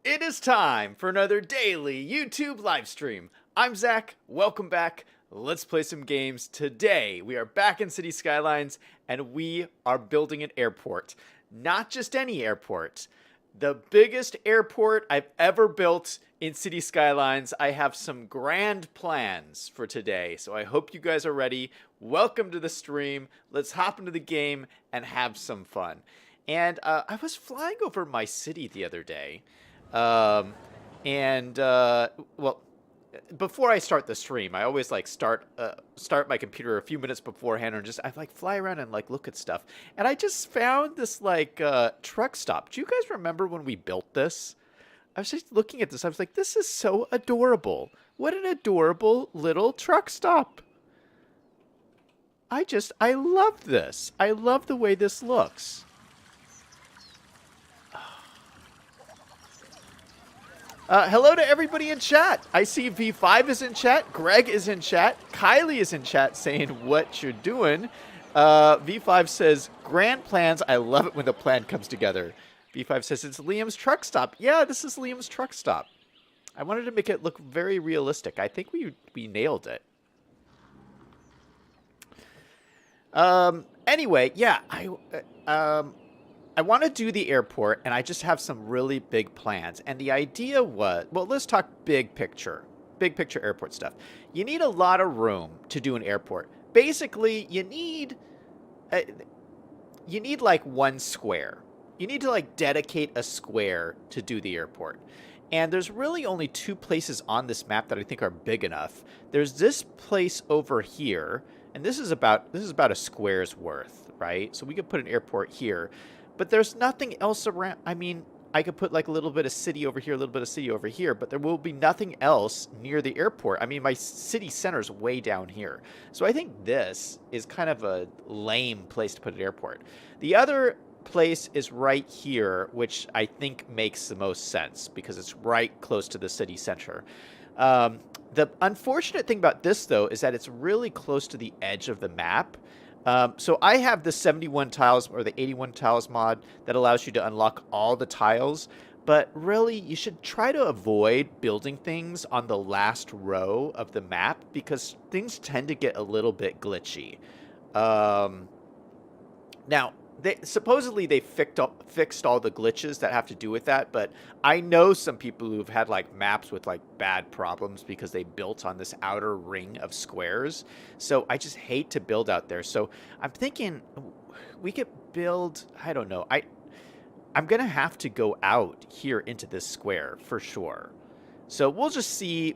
It is time for another daily YouTube live stream. I'm Zach. Welcome back. Let's play some games. Today, we are back in City Skylines, and we are building an airport. Not just any airport. The biggest airport I've ever built in City Skylines. I have some grand plans for today, so I hope you guys are ready. Welcome to the stream. Let's hop into the game and have some fun. And I was flying over my city the other day. Well, before I start the stream, I always like start my computer a few minutes beforehand and I like fly around and like look at stuff. And I just found this like truck stop. Do you guys remember when we built this? I was just looking at this. I was like, this is so adorable. What an adorable little truck stop. I love this. I love the way this looks. Hello to everybody in chat. I see V5 is in chat. Greg is in chat. Kylie is in chat saying what you're doing. V5 says, grand plans. I love it when the plan comes together. V5 says, it's Liam's truck stop. Yeah, this is Liam's truck stop. I wanted to make it look very realistic. I think we nailed it. Anyway, yeah, I want to do the airport, and I just have some really big plans. And the idea was, well, let's talk big picture airport stuff. You need a lot of room to do an airport. Basically, you need like one square. You need to like dedicate a square to do the airport. And there's really only two places on this map that I think are big enough. There's this place over here, and this is about a square's worth, right? So we could put an airport here. But there's nothing else around. I mean, I could put like a little bit of city over here, a little bit of city over here, but there will be nothing else near the airport. I mean, my city center is way down here. So I think this is kind of a lame place to put an airport. The other place is right here, which I think makes the most sense because it's right close to the city center. The unfortunate thing about this, though, is that it's really close to the edge of the map. So I have the 71 tiles or the 81 tiles mod that allows you to unlock all the tiles. But really, you should try to avoid building things on the last row of the map because things tend to get a little bit glitchy. Now, supposedly they fixed all the glitches that have to do with that, but I know some people who've had like maps with like bad problems because they built on this outer ring of squares. So I just hate to build out there. So I'm thinking we could build, I don't know. I'm going to have to go out here into this square for sure. So we'll just see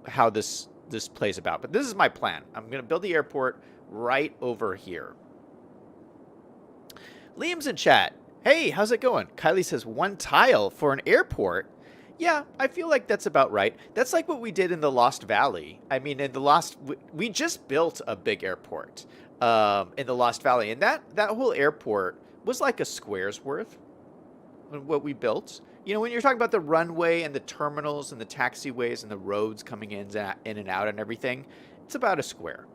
how this plays about. But this is my plan. I'm going to build the airport right over here. Liam's in chat. Hey, how's it going? Kylie says one tile for an airport. Yeah, I feel like that's about right. That's like what we did in the Lost Valley. I mean, we just built a big airport in the Lost Valley, and that whole airport was like a square's worth. What we built. You know, when you're talking about the runway and the terminals and the taxiways and the roads coming in and out and everything, it's about a square.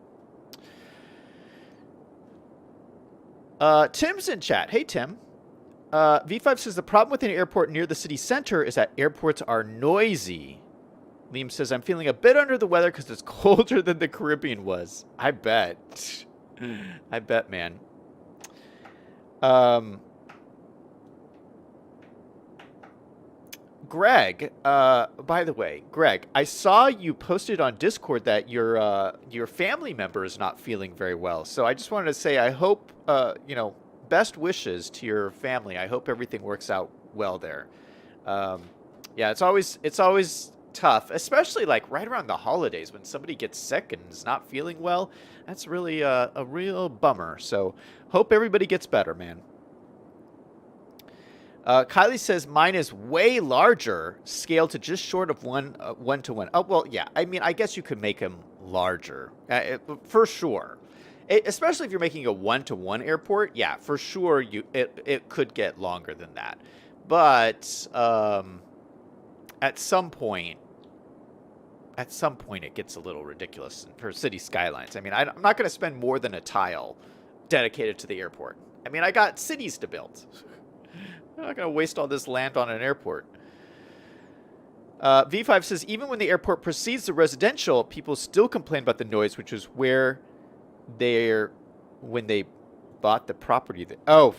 Tim's in chat. Hey, Tim. V5 says the problem with an airport near the city center is that airports are noisy. Liam says, I'm feeling a bit under the weather because it's colder than the Caribbean was. I bet. I bet, man. Greg, by the way, Greg, I saw you posted on Discord that your family member is not feeling very well. So I just wanted to say I hope, best wishes to your family. I hope everything works out well there. Yeah, it's always tough, especially like right around the holidays when somebody gets sick and is not feeling well. That's really a real bummer. So hope everybody gets better, man. Kylie says mine is way larger, scaled to just short of 1:1. Oh, well, yeah. I mean, I guess you could make them larger, for sure. Especially if you're making a 1:1 airport, yeah, for sure it could get longer than that. But at some point it gets a little ridiculous for City Skylines. I mean, I'm not going to spend more than a tile dedicated to the airport. I mean, I got cities to build. I'm not going to waste all this land on an airport. V5 says, even when the airport precedes the residential, people still complain about the noise, which is where when they bought the property. Oh,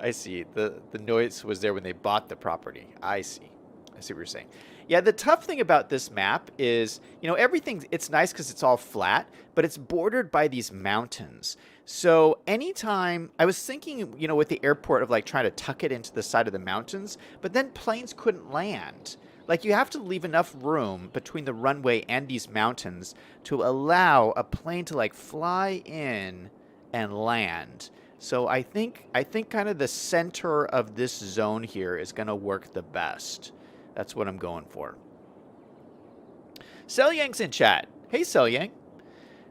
I see. The noise was there when they bought the property. I see. I see what you're saying. Yeah, the tough thing about this map is, everything, it's nice because it's all flat, but it's bordered by these mountains. So anytime, I was thinking, with the airport of like trying to tuck it into the side of the mountains, but then planes couldn't land. Like, you have to leave enough room between the runway and these mountains to allow a plane to like fly in and land. So I think kind of the center of this zone here is going to work the best. That's what I'm going for. Selyang's in chat. Hey, Selyang.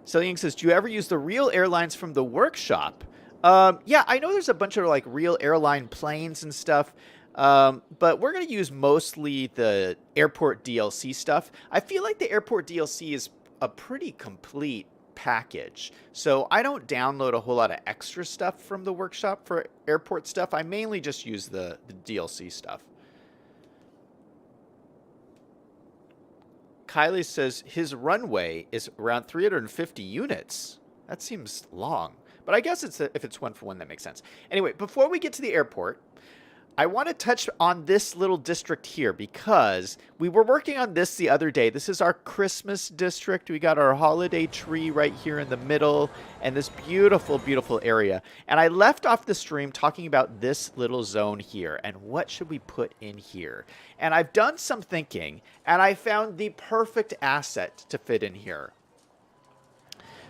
Selyang says, do you ever use the real airlines from the workshop? Yeah, I know there's a bunch of like real airline planes and stuff. But we're going to use mostly the airport DLC stuff. I feel like the airport DLC is a pretty complete package. So I don't download a whole lot of extra stuff from the workshop for airport stuff. I mainly just use the DLC stuff. Kylie says his runway is around 350 units. That seems long. But I guess if it's 1-for-1, that makes sense. Anyway, before we get to the airport, I want to touch on this little district here because we were working on this the other day. This is our Christmas district. We got our holiday tree right here in the middle and this beautiful, beautiful area. And I left off the stream talking about this little zone here and what should we put in here. And I've done some thinking and I found the perfect asset to fit in here.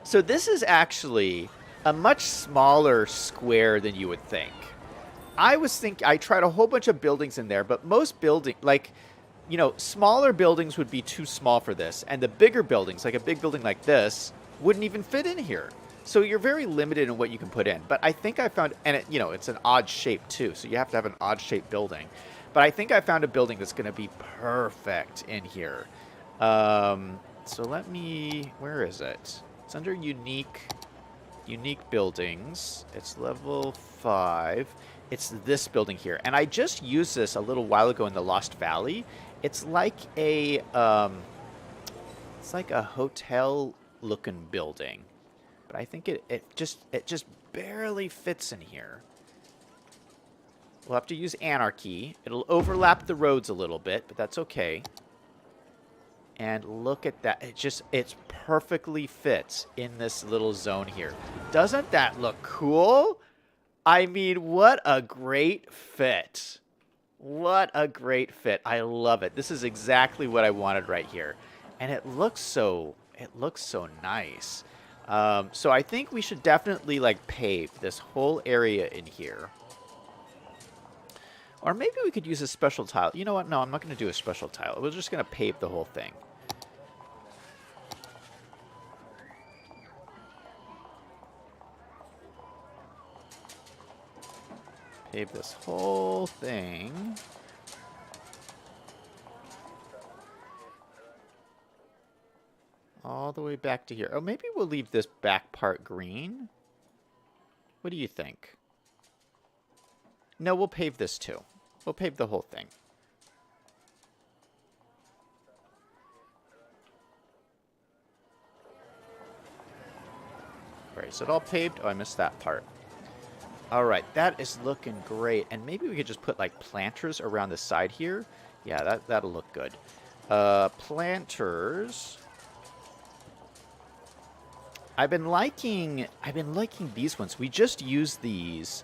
So this is actually a much smaller square than you would think. I tried a whole bunch of buildings in there, but most smaller buildings would be too small for this. And the bigger buildings, like a big building like this, wouldn't even fit in here. So you're very limited in what you can put in. But I think I found, and it's an odd shape too. So you have to have an odd shaped building. But I think I found a building that's going to be perfect in here. So where is it? It's under unique buildings. It's level 5. It's this building here. And I just used this a little while ago in the Lost Valley. It's like a hotel looking building. But I think it just barely fits in here. We'll have to use Anarchy. It'll overlap the roads a little bit, but that's okay. And look at that. It perfectly fits in this little zone here. Doesn't that look cool? I mean, what a great fit. What a great fit. I love it. This is exactly what I wanted right here. And it looks so nice. So I think we should definitely like pave this whole area in here. Or maybe we could use a special tile. You know what? No, I'm not going to do a special tile. We're just going to pave the whole thing. Pave this whole thing. All the way back to here. Oh, maybe we'll leave this back part green. What do you think? No, we'll pave this too. We'll pave the whole thing. All right, is it all paved? Oh, I missed that part. All right, that is looking great. And maybe we could just put like planters around the side here. Yeah, that'll look good. Planters. I've been liking these ones. We just used these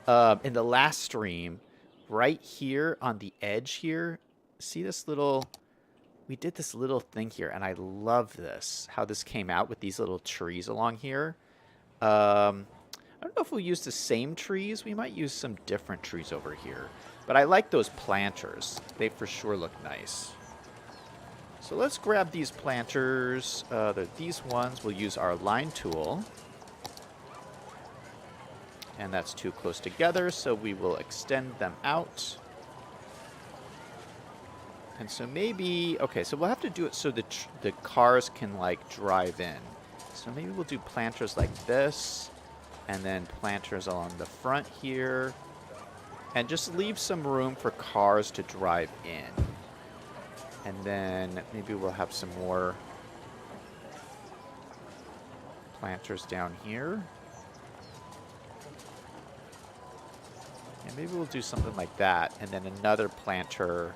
in the last stream right here on the edge here. See this little, we did this little thing here and I love this, how this came out with these little trees along here. I don't know if we'll use the same trees. We might use some different trees over here. But I like those planters. They for sure look nice. So let's grab these planters. These ones, we'll use our line tool. And that's too close together, so we will extend them out. And so maybe, okay, so we'll have to do it so the cars can like drive in. So maybe we'll do planters like this. And then planters along the front here. And just leave some room for cars to drive in. And then maybe we'll have some more planters down here. And maybe we'll do something like that. And then another planter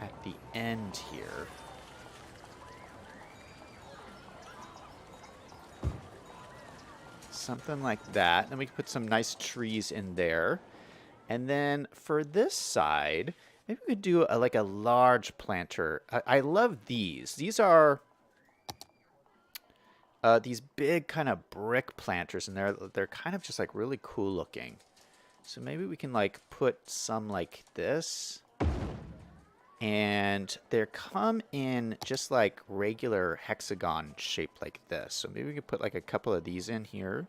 at the end here. Something like that. Then we can put some nice trees in there. And then for this side, maybe we could do like a large planter. I love these. These are these big kind of brick planters, and they're kind of just like really cool looking. So maybe we can like put some like this. And they come in just like regular hexagon shape like this. So maybe we could put like a couple of these in here.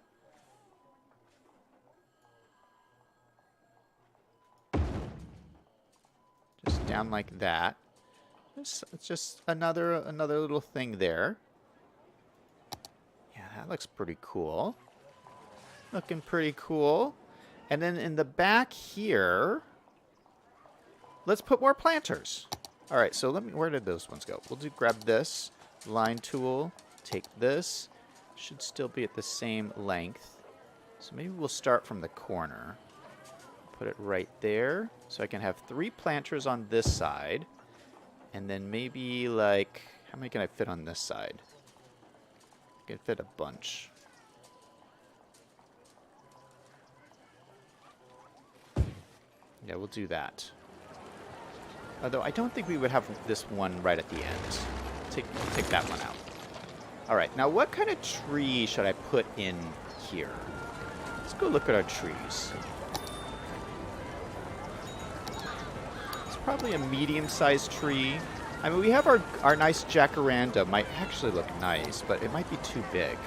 Just down like that. It's just another little thing there. Yeah, that looks pretty cool. Looking pretty cool. And then in the back here, let's put more planters. All right, so where did those ones go? We'll grab this line tool, take this. Should still be at the same length. So maybe we'll start from the corner. Put it right there. So I can have 3 planters on this side. And then maybe like, how many can I fit on this side? I can fit a bunch. Yeah, we'll do that. Although I don't think we would have this one right at the end. Take that one out. All right, now what kind of tree should I put in here? Let's go look at our trees. It's probably a medium-sized tree. I mean, we have our nice jacaranda. Might actually look nice, but it might be too big.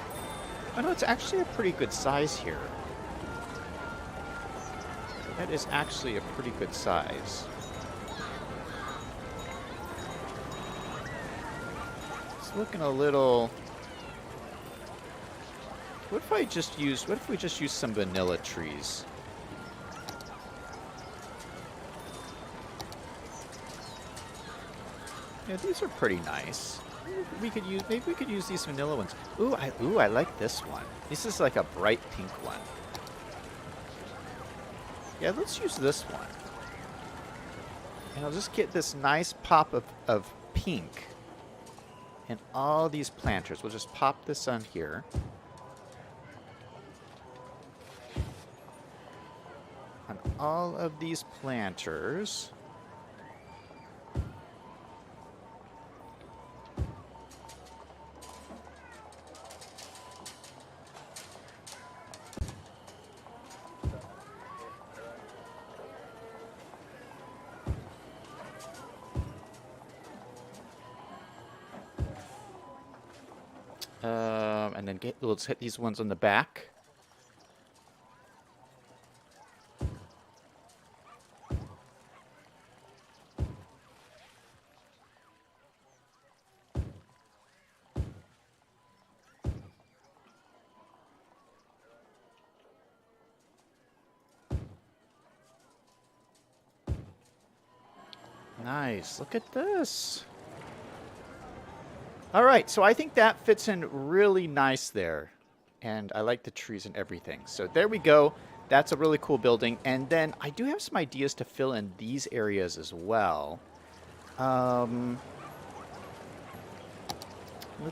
Oh no, it's actually a pretty good size here. That is actually a pretty good size. It's looking a little... What if we just use some vanilla trees? Yeah, these are pretty nice. Maybe we could use these vanilla ones. Ooh, I like this one. This is like a bright pink one. Yeah, let's use this one. And I'll just get this nice pop of pink in all these planters. We'll just pop this on here. On all of these planters. And then let's hit these ones on the back. Nice. Look at this. All right, so I think that fits in really nice there. And I like the trees and everything. So there we go. That's a really cool building. And then I do have some ideas to fill in these areas as well. Let's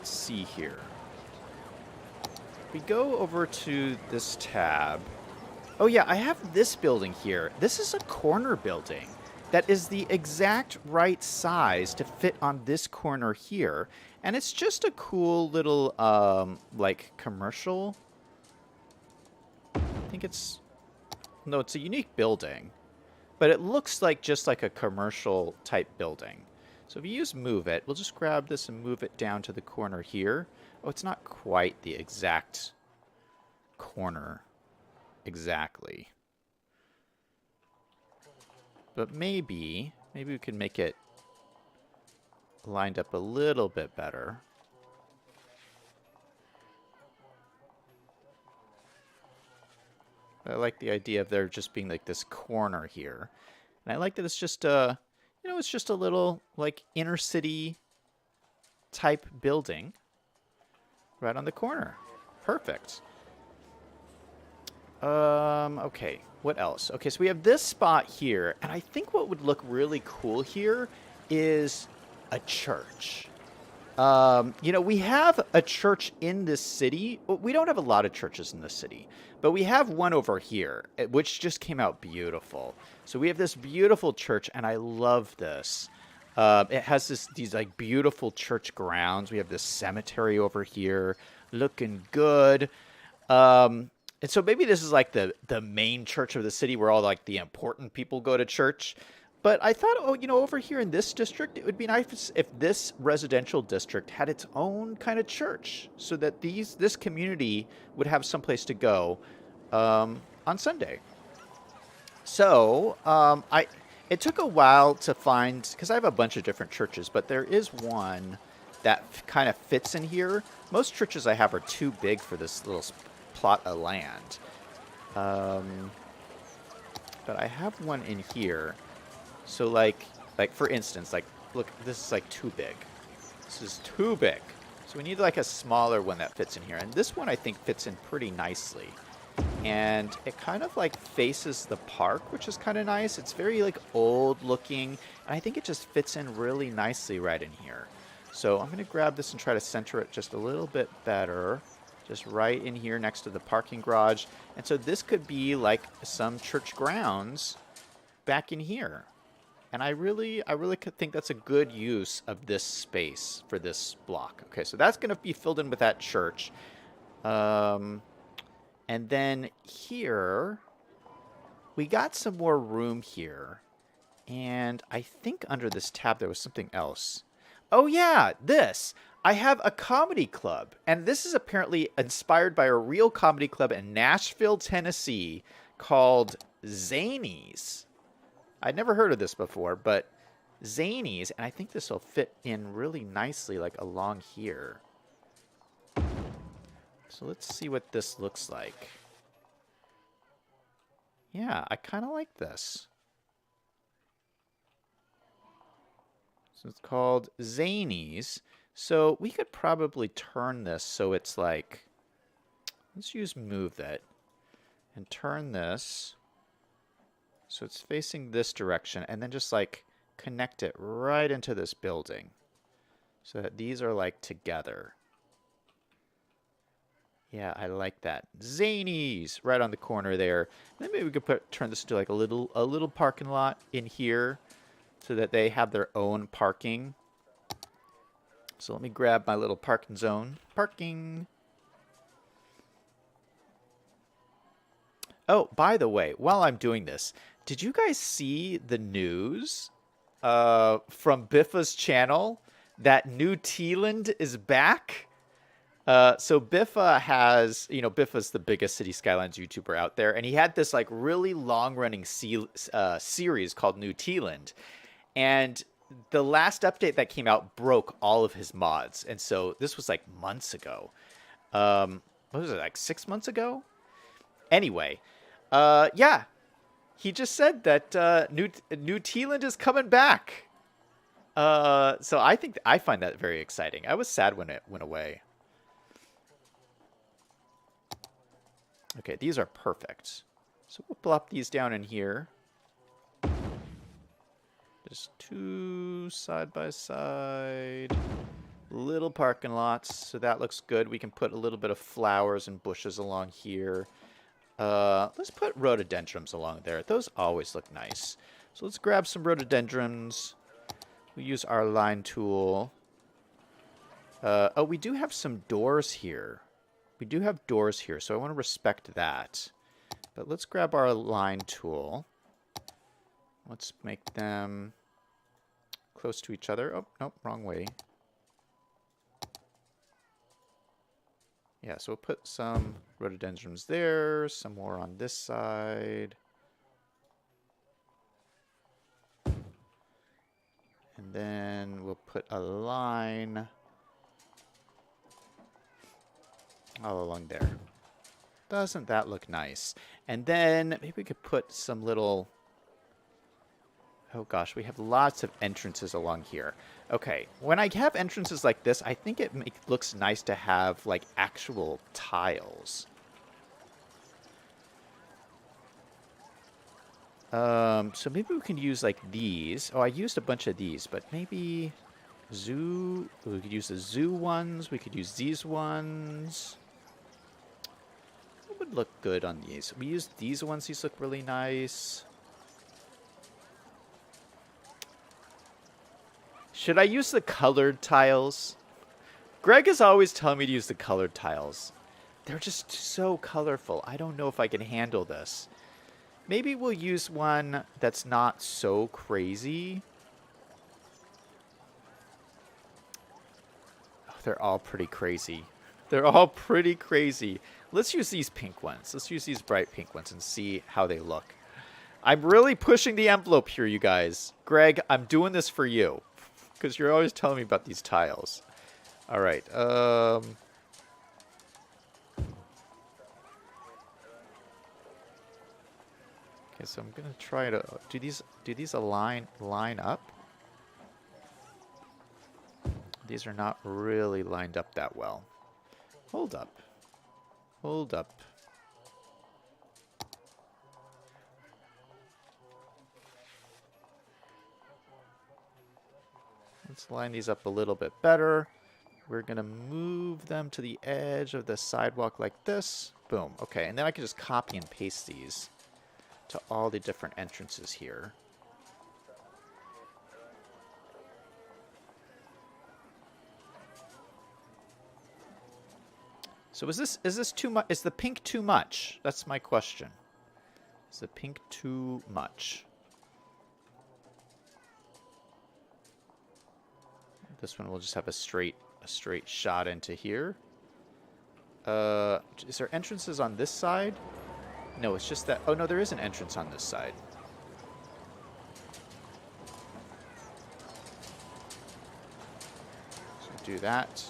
see here. We go over to this tab. Oh yeah, I have this building here. This is a corner building that is the exact right size to fit on this corner here. And it's just a cool little, like, commercial. I think it's... No, it's a unique building. But it looks like just like a commercial type building. So if you use move it, we'll just grab this and move it down to the corner here. Oh, it's not quite the exact corner. Exactly. But maybe we can make it lined up a little bit better. I like the idea of there just being like this corner here. And I like that it's just it's just a little like inner city type building right on the corner. Perfect. Okay. What else? Okay, so we have this spot here, and I think what would look really cool here is a church. We have a church in this city. Well, we don't have a lot of churches in this city, but we have one over here, which just came out beautiful. So we have this beautiful church, and I love this. It has these like beautiful church grounds. We have this cemetery over here, looking good. And so maybe this is like the main church of the city where all like the important people go to church. But I thought, over here in this district, it would be nice if this residential district had its own kind of church, so that this community would have someplace to go on Sunday. So it took a while to find, because I have a bunch of different churches, but there is one that kind of fits in here. Most churches I have are too big for this little plot of land. But I have one in here. So like for instance, like look, this is like too big. This is too big. So we need like a smaller one that fits in here. And this one I think fits in pretty nicely. And it kind of like faces the park, which is kind of nice. It's very like old looking, and I think it just fits in really nicely right in here. So I'm going to grab this and try to center it just a little bit better. Just right in here next to the parking garage. And so this could be like some church grounds back in here. And I really could think that's a good use of this space for this block. Okay, so that's going to be filled in with that church. And then here, we got some more room here. And I think under this tab there was something else. Oh yeah, this. I have a comedy club. And this is apparently inspired by a real comedy club in Nashville, Tennessee called Zanies. I'd never heard of this before, but Zanies, and I think this will fit in really nicely like along here. So let's see what this looks like. Yeah, I kind of like this. So it's called Zanies. So we could probably turn this so it's like, let's use Move That and turn this so it's facing this direction, and then just like connect it right into this building so that these are like together. Yeah, I like that. Zanies right on the corner there. Then maybe we could turn this into like a little parking lot in here so that they have their own parking. So let me grab my little parking zone. Parking. Oh, by the way, while I'm doing this, did you guys see the news from Biffa's channel that New Zealand is back? So Biffa has, Biffa's the biggest City Skylines YouTuber out there, and he had this like really long-running series called New Zealand, and the last update that came out broke all of his mods, and so this was like months ago. What was it, like 6 months ago? Anyway, yeah, he just said that New Zealand is coming back. So I find that very exciting. I was sad when it went away. Okay, these are perfect. So we'll plop these down in here. Just two side by side. Little parking lots, so that looks good. We can put a little bit of flowers and bushes along here. Let's put rhododendrons along there. Those always look nice. So let's grab some rhododendrons. We'll use our line tool. Oh, we do have some doors here. We do have doors here, so I want to respect that. But let's grab our line tool. Let's make them close to each other. Oh, nope, wrong way. Yeah, so we'll put some rhododendrons there, some more on this side. And then we'll put a line all along there. Doesn't that look nice? And then maybe we could put some little... Oh gosh, we have lots of entrances along here. Okay, when I have entrances like this, I think it looks nice to have like actual tiles. So maybe we can use like these. Oh, I used a bunch of these, but maybe zoo. We could use the zoo ones. We could use these ones. What would look good on these? We use these ones. These look really nice. Should I use the colored tiles? Greg is always telling me to use the colored tiles. They're just so colorful. I don't know if I can handle this. Maybe we'll use one that's not so crazy. Oh, they're all pretty crazy. They're all pretty crazy. Let's use these pink ones. Let's use these bright pink ones and see how they look. I'm really pushing the envelope here, you guys. Greg, I'm doing this for you. Because you're always telling me about these tiles. All right. Okay, so I'm gonna try to do these line up. These are not really lined up that well. Hold up. Hold up. Let's line these up a little bit better. We're going to move them to the edge of the sidewalk like this. Boom. Okay, and then I can just copy and paste these to all the different entrances here. So is this too much? Is the pink too much? That's my question. Is the pink too much? This one will just have a straight shot into here. Is there entrances on this side? No, it's just that. Oh no, there is an entrance on this side. So do that.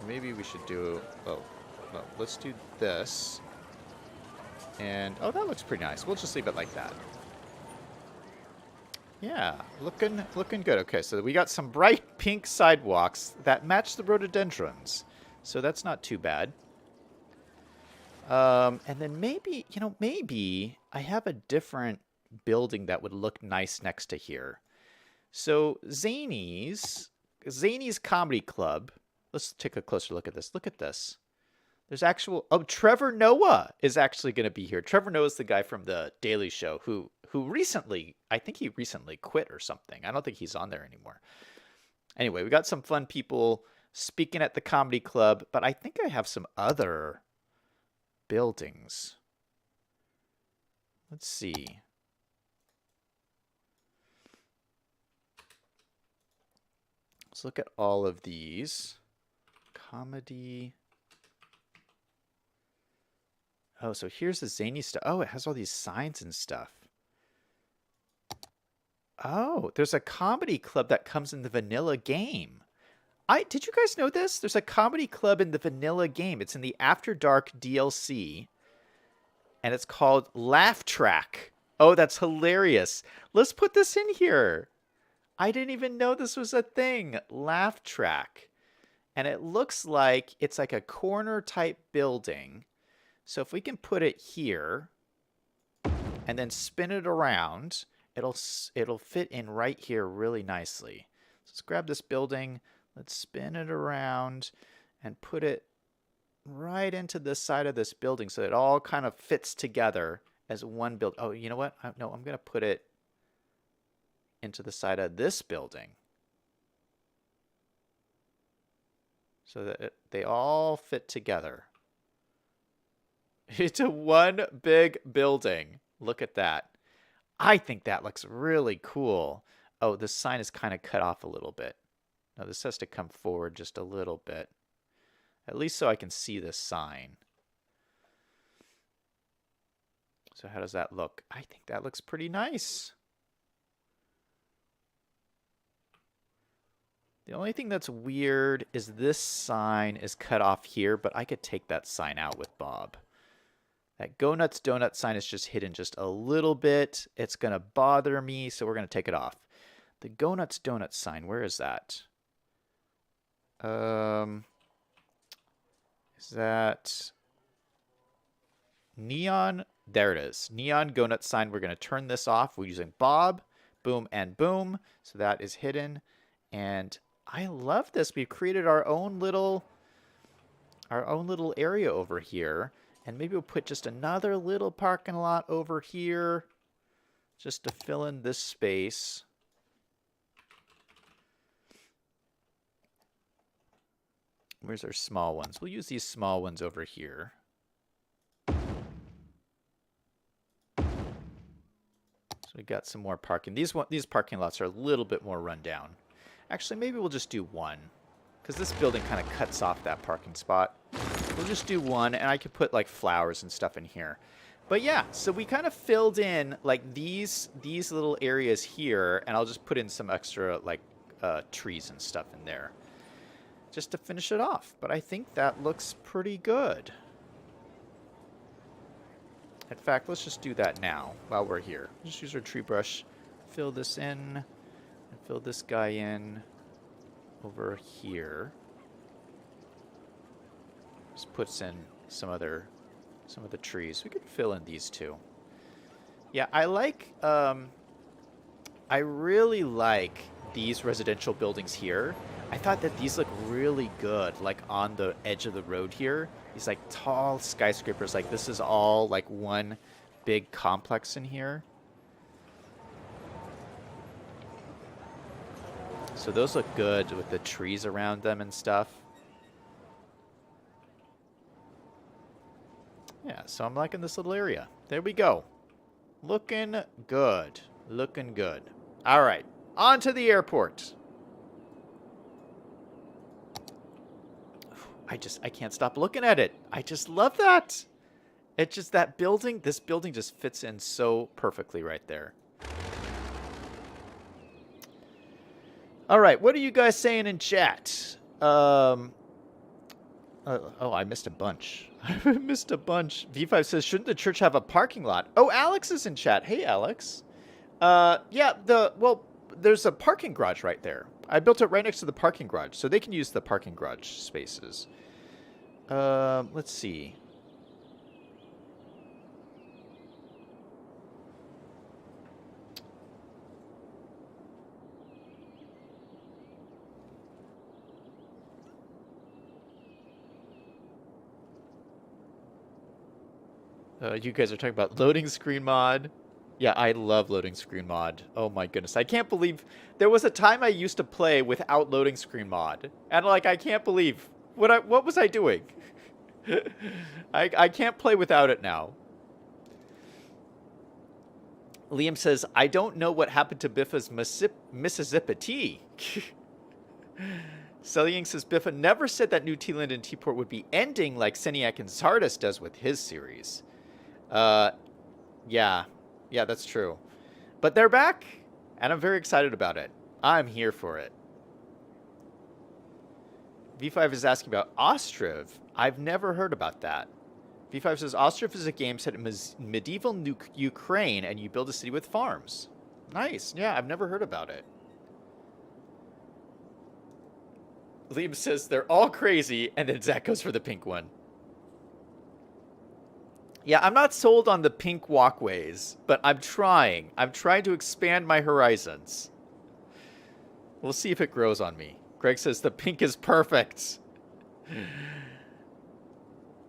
Maybe we should do. Oh, well, let's do this. And oh, that looks pretty nice. We'll just leave it like that. Yeah, looking good. Okay, so we got some bright pink sidewalks that match the rhododendrons. So that's not too bad. And then maybe, maybe I have a different building that would look nice next to here. So Zany's Comedy Club. Let's take a closer look at this. Look at this. There's actual... Oh, Trevor Noah is actually going to be here. Trevor Noah is the guy from The Daily Show who recently... I think he recently quit or something. I don't think he's on there anymore. Anyway, we got some fun people speaking at the comedy club, but I think I have some other buildings. Let's see. Let's look at all of these. Comedy... Oh, so here's the zany stuff. Oh, it has all these signs and stuff. Oh, there's a comedy club that comes in the vanilla game. Did you guys know this? There's a comedy club in the vanilla game. It's in the After Dark DLC. And it's called Laugh Track. Oh, that's hilarious. Let's put this in here. I didn't even know this was a thing. Laugh Track. And it looks like it's like a corner type building. So if we can put it here and then spin it around, it'll fit in right here really nicely. So let's grab this building, let's spin it around and put it right into the side of this building so it all kind of fits together as one build. Oh, you know what? No, I'm going to put it into the side of this building so that they all fit together. It's a one big building. Look at that. I think that looks really cool. Oh, this sign is kind of cut off a little bit. No, this has to come forward just a little bit. At least so I can see this sign. So how does that look? I think that looks pretty nice. The only thing that's weird is this sign is cut off here, but I could take that sign out with Bob. That Go Nuts Donut sign is just hidden just a little bit. It's going to bother me, so we're going to take it off. The Go Nuts Donut sign, where is that? Is that neon? There it is. Neon Go Nuts sign. We're going to turn this off. We're using Bob. Boom and boom. So that is hidden. And I love this. We've created our own little area over here. And maybe we'll put just another little parking lot over here just to fill in this space. Where's our small ones? We'll use these small ones over here. So we got some more parking. These parking lots are a little bit more run down. Actually, maybe we'll just do one, because this building kind of cuts off that parking spot. We'll just do one, and I could put like flowers and stuff in here. But yeah, so we kind of filled in like these little areas here, and I'll just put in some extra like trees and stuff in there just to finish it off. But I think that looks pretty good. In fact, let's just do that now while we're here. Just use our tree brush, fill this in, and fill this guy in over here. Just puts in some of the trees. We could fill in these two. Yeah, I really like these residential buildings here. I thought that these look really good, like on the edge of the road here. These like tall skyscrapers, like this is all like one big complex in here. So those look good with the trees around them and stuff. Yeah, so I'm liking this little area. There we go. Looking good. Looking good. All right, on to the airport. I can't stop looking at it. I just love that. It's just that building. This building just fits in so perfectly right there. All right, what are you guys saying in chat? Oh, I missed a bunch. I missed a bunch. V5 says, shouldn't the church have a parking lot? Oh, Alex is in chat. Hey, Alex. Yeah, there's a parking garage right there. I built it right next to the parking garage, so they can use the parking garage spaces. Let's see. You guys are talking about loading screen mod. Yeah, I love loading screen mod. Oh my goodness. I can't believe there was a time I used to play without loading screen mod. And like, I can't believe what was I doing? I can't play without it now. Liam says, I don't know what happened to Biffa's Mississippi tea. Sellying says, Biffa never said that New Tealand and Teaport would be ending like Seniac and Zardas does with his series. Yeah. Yeah, that's true. But they're back, and I'm very excited about it. I'm here for it. V5 is asking about Ostriv. I've never heard about that. V5 says, Ostriv is a game set in medieval Ukraine, and you build a city with farms. Nice. Yeah, I've never heard about it. Liam says, they're all crazy, and then Zach goes for the pink one. Yeah, I'm not sold on the pink walkways, but I'm trying. I'm trying to expand my horizons. We'll see if it grows on me. Greg says the pink is perfect.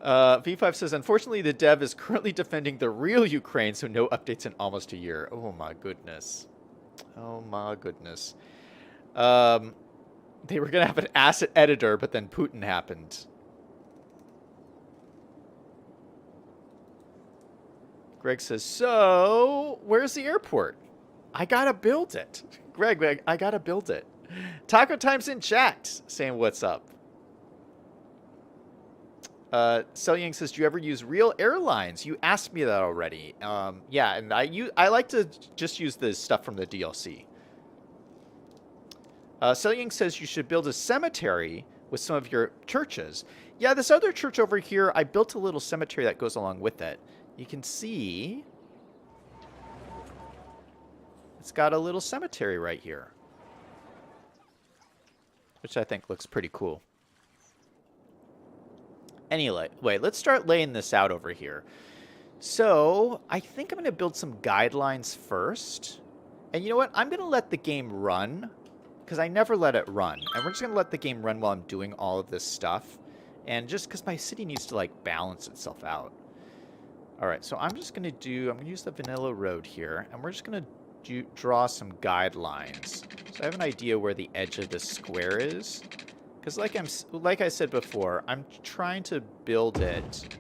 V5 says, unfortunately, the dev is currently defending the real Ukraine, so no updates in almost a year. Oh, my goodness. Oh, my goodness. They were going to have an asset editor, but then Putin happened. Greg says, so where's the airport? I gotta build it. Greg, I gotta build it. Taco Time's in chat saying what's up. Selyang says, do you ever use real airlines? You asked me that already. Yeah, and I like to just use the stuff from the DLC. Selying says you should build a cemetery with some of your churches. Yeah, this other church over here, I built a little cemetery that goes along with it. You can see it's got a little cemetery right here, which I think looks pretty cool. Anyway, let's start laying this out over here. So I think I'm going to build some guidelines first. And you know what? I'm going to let the game run, because I never let it run. And we're just going to let the game run while I'm doing all of this stuff. And just because my city needs to, like, balance itself out. All right, so I'm just going to I'm going to use the vanilla road here. And we're just going to draw some guidelines. So I have an idea where the edge of this square is. Because like I said before, I'm trying to build it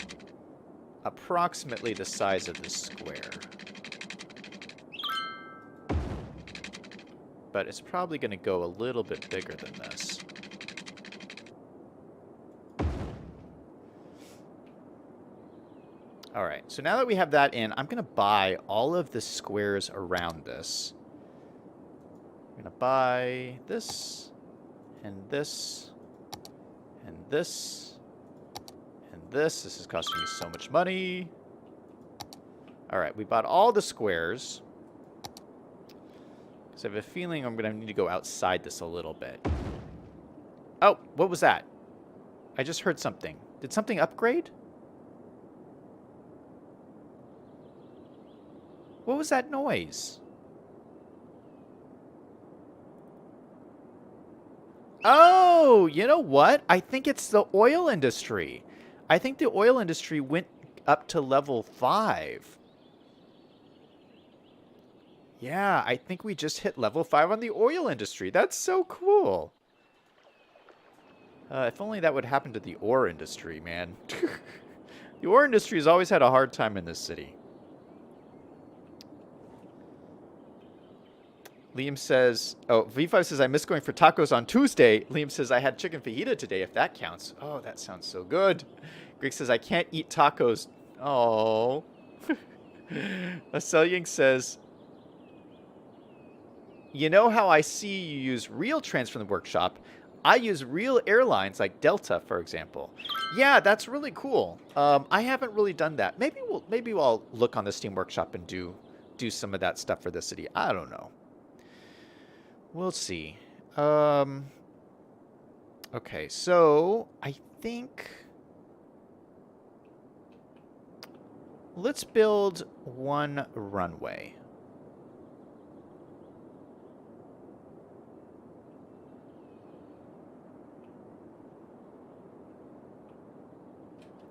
approximately the size of this square. But it's probably going to go a little bit bigger than this. All right, so now that we have that in, I'm going to buy all of the squares around this. I'm going to buy this, and this, and this, and this. This is costing me so much money. All right, we bought all the squares. So I have a feeling I'm going to need to go outside this a little bit. Oh, what was that? I just heard something. Did something upgrade? What was that noise? Oh, you know what? I think it's the oil industry. I think the oil industry went up to level 5. Yeah, I think we just hit level 5 on the oil industry. That's so cool. If only that would happen to the ore industry, man. The ore industry has always had a hard time in this city. Liam says, oh, V5 says, I miss going for tacos on Tuesday. Liam says, I had chicken fajita today, if that counts. Oh, that sounds so good. Greg says, I can't eat tacos. Oh. Aselying says, you know how I see you use real trains from the workshop? I use real airlines like Delta, for example. Yeah, that's really cool. I haven't really done that. Maybe I'll look on the Steam Workshop and do some of that stuff for the city. I don't know. We'll see. Okay, so I think let's build one runway.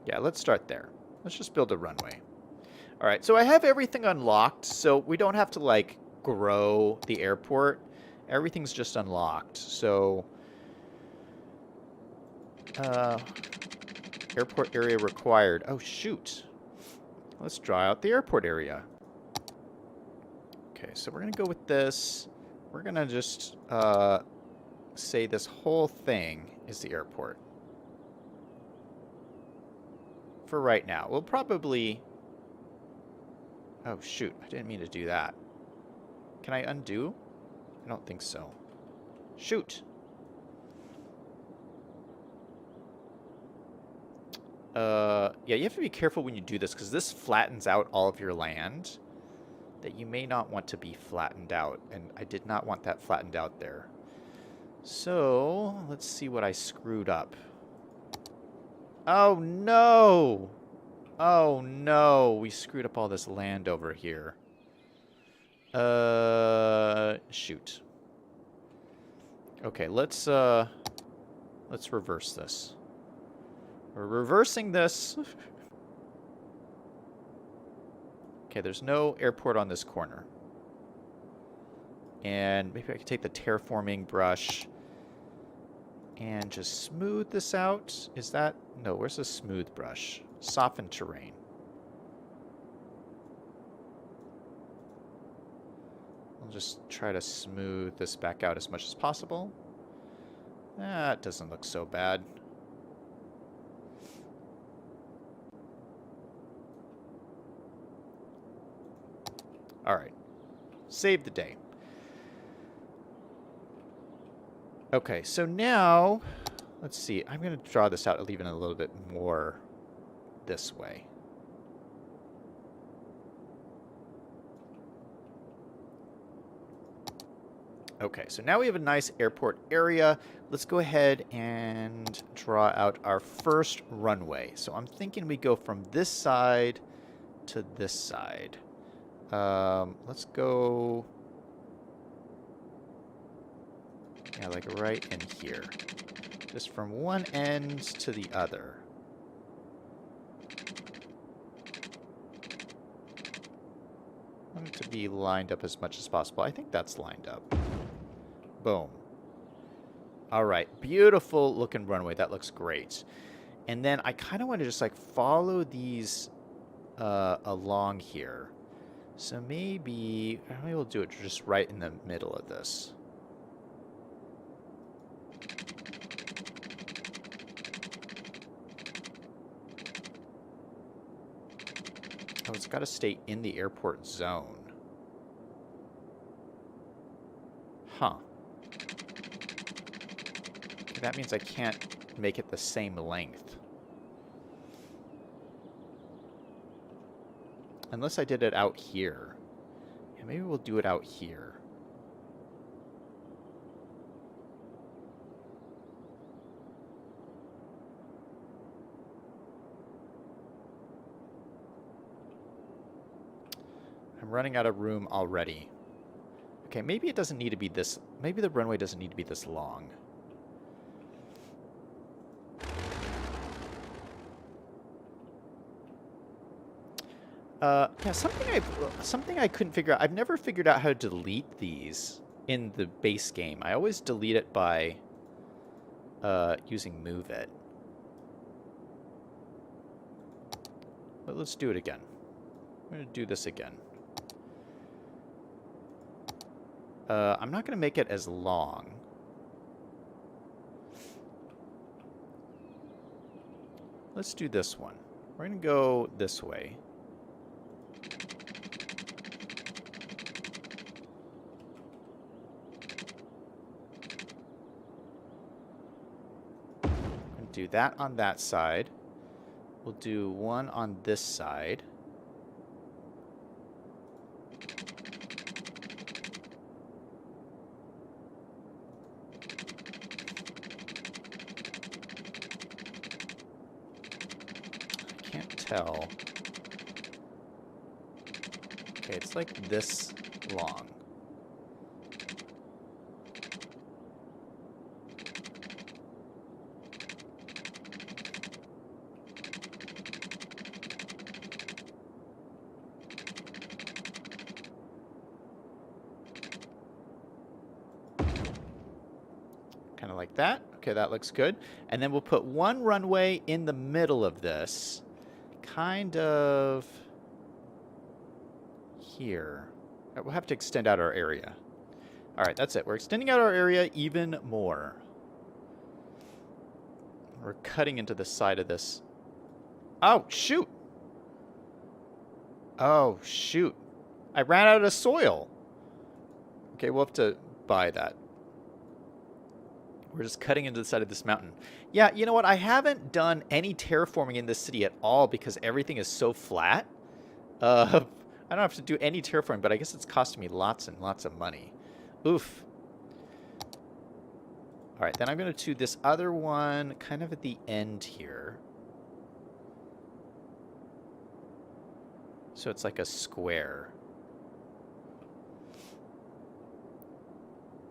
Yeah, let's start there. Let's just build a runway. All right, so I have everything unlocked, so we don't have to, like, grow the airport. Everything's just unlocked, so... airport area required. Oh, shoot. Let's draw out the airport area. Okay, so we're going to go with this. We're going to just say this whole thing is the airport. For right now. We'll probably... Oh, shoot. I didn't mean to do that. Can I undo? I don't think so. Shoot. Yeah, you have to be careful when you do this, because this flattens out all of your land that you may not want to be flattened out, and I did not want that flattened out there. So, let's see what I screwed up. Oh, no! Oh, no! We screwed up all this land over here. Shoot. Okay, let's reverse this. We're reversing this. Okay, there's no airport on this corner. And maybe I could take the terraforming brush and just smooth this out. Is that... No, where's the smooth brush? Soften terrain. I'll just try to smooth this back out as much as possible. That doesn't look so bad. All right. Save the day. Okay, so now, let's see. I'm going to draw this out even a little bit more this way. Okay, so now we have a nice airport area. Let's go ahead and draw out our first runway. So I'm thinking we go from this side to this side. Let's go... yeah, like right in here. Just from one end to the other. I want it to be lined up as much as possible. I think that's lined up. Boom. All right, beautiful looking runway. That looks great. And then I kind of want to just like follow these along here. So maybe we'll do it just right in the middle of this. Oh, it's got to stay in the airport zone. Huh. Okay, that means I can't make it the same length. Unless I did it out here. Yeah, maybe we'll do it out here. I'm running out of room already. Okay, maybe it doesn't need to be this... maybe the runway doesn't need to be this long. Yeah, something I couldn't figure out. I've never figured out how to delete these in the base game. I always delete it by using move it. But let's do it again. I'm going to do this again. I'm not going to make it as long. Let's do this one. We're going to go this way. Do that on that side. We'll do one on this side. I can't tell. Okay, it's like this long. Kind of like that. Okay, that looks good. And then we'll put one runway in the middle of this. Kind of here. We'll have to extend out our area. All right, that's it. We're extending out our area even more. We're cutting into the side of this. Oh, shoot. Oh, shoot. I ran out of soil. Okay, we'll have to buy that. We're just cutting into the side of this mountain. Yeah, you know what? I haven't done any terraforming in this city at all because everything is so flat. I don't have to do any terraforming, but I guess it's costing me lots and lots of money. Oof. All right, then I'm going to do this other one kind of at the end here. So it's like a square.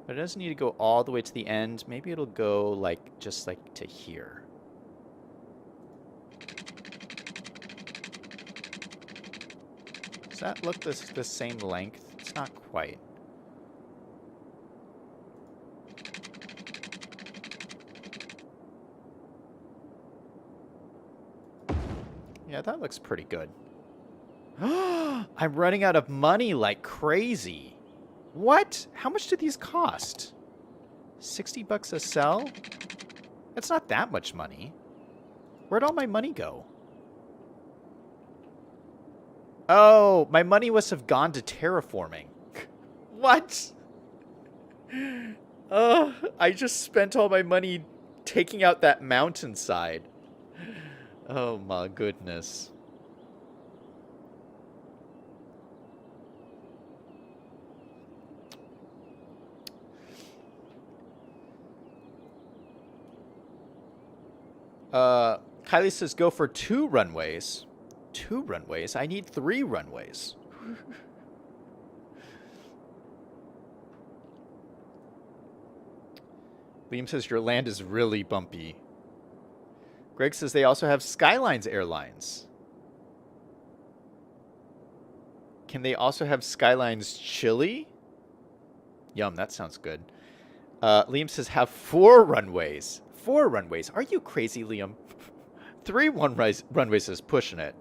But it doesn't need to go all the way to the end. Maybe it'll go like just like to here. Does that look the same length? It's not quite. Yeah, that looks pretty good. I'm running out of money like crazy. What? How much do these cost? 60 bucks a cell? That's not that much money. Where'd all my money go? Oh, my money must have gone to terraforming. What? I just spent all my money taking out that mountainside. Oh my goodness. Kylie says go for 2 runways. 2 runways? I need 3 runways. Liam says your land is really bumpy. Greg says they also have Skylines Airlines. Can they also have Skylines Chili? Yum, that sounds good. Liam says have 4 runways. 4 runways. Are you crazy, Liam? 3 runways is pushing it.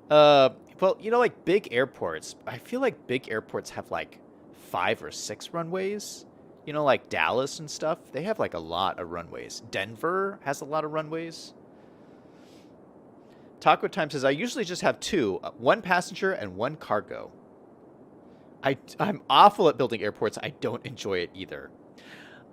Well, you know, like big airports. I feel like big airports have like 5 or 6 runways. You know, like Dallas and stuff. They have like a lot of runways. Denver has a lot of runways. Taco Time says, I usually just have 2. 1 passenger and 1 cargo. I'm awful at building airports. I don't enjoy it either.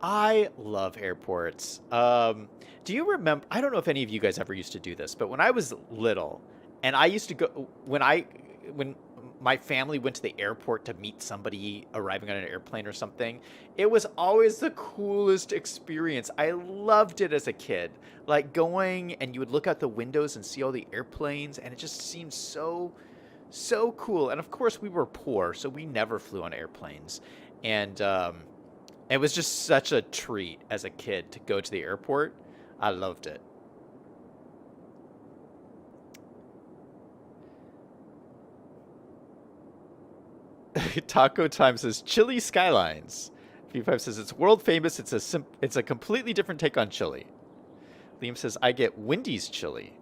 I love airports. Do you remember? I don't know if any of you guys ever used to do this, but when I was little, and I used to go when my family went to the airport to meet somebody arriving on an airplane or something, it was always the coolest experience. I loved it as a kid, like going and you would look out the windows and see all the airplanes, and it just seemed so cool. And of course, we were poor, so we never flew on airplanes, and it was just such a treat as a kid to go to the airport. I loved it. Taco Time says Chili Skylines. V5 says it's world famous. It's a completely different take on chili. Liam says I get Wendy's chili.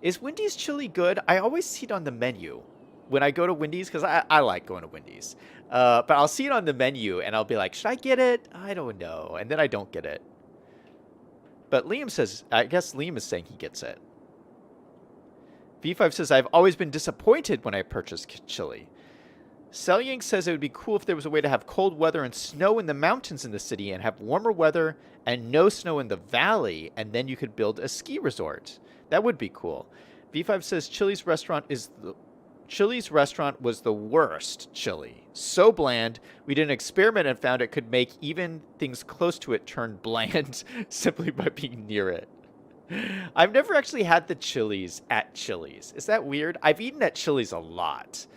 Is Wendy's chili good? I always see it on the menu when I go to Wendy's because I like going to Wendy's. But I'll see it on the menu and I'll be like, should I get it? I don't know. And then I don't get it. But Liam says, I guess Liam is saying he gets it. V5 says I've always been disappointed when I purchase chili. Selyang says it would be cool if there was a way to have cold weather and snow in the mountains in the city and have warmer weather and no snow in the valley, and then you could build a ski resort. That would be cool. V5 says Chili's restaurant was the worst chili. So bland, we did an experiment and found it could make even things close to it turn bland simply by being near it. I've never actually had the Chili's at Chili's. Is that weird? I've eaten at Chili's a lot.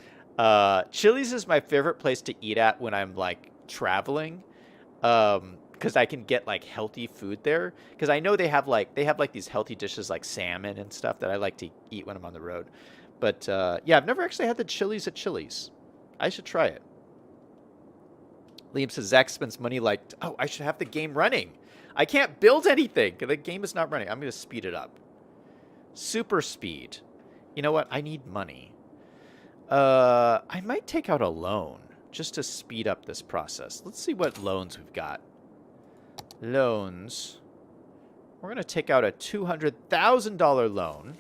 Chili's is my favorite place to eat at when I'm like traveling, because I can get like healthy food there. Because I know they have like these healthy dishes like salmon and stuff that I like to eat when I'm on the road. But yeah, I've never actually had the Chili's at Chili's. I should try it. Liam says Zach spends money like, oh, I should have the game running. I can't build anything. The game is not running. I'm going to speed it up. Super speed. You know what? I need money. I might take out a loan just to speed up this process. Let's see what loans we've got. Loans. We're going to take out a $200,000 loan.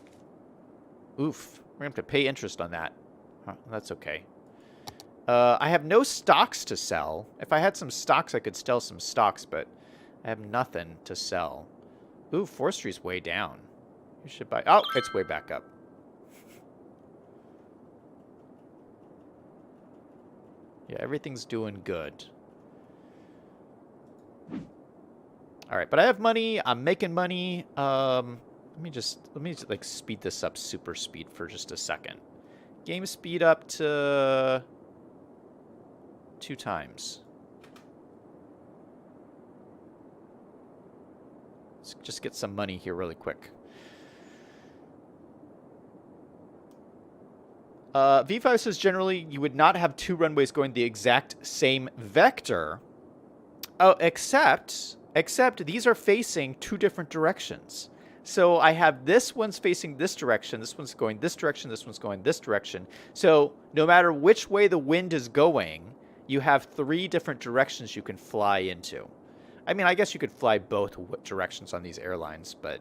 Oof. We're going to have to pay interest on that. Huh, that's okay. I have no stocks to sell. If I had some stocks, I could sell some stocks, but I have nothing to sell. Ooh, forestry's way down. You should buy... Oh, it's way back up. Yeah, everything's doing good. All right, but I have money. I'm making money. Let me just like speed this up super speed for just a second. Game speed up to 2 times. Let's just get some money here really quick. V5 says generally you would not have 2 runways going the exact same vector. Oh, except these are facing 2 different directions. So I have this one's facing this direction, this one's going this direction, this one's going this direction. So no matter which way the wind is going, you have 3 different directions you can fly into. I mean, I guess you could fly both directions on these airlines, but...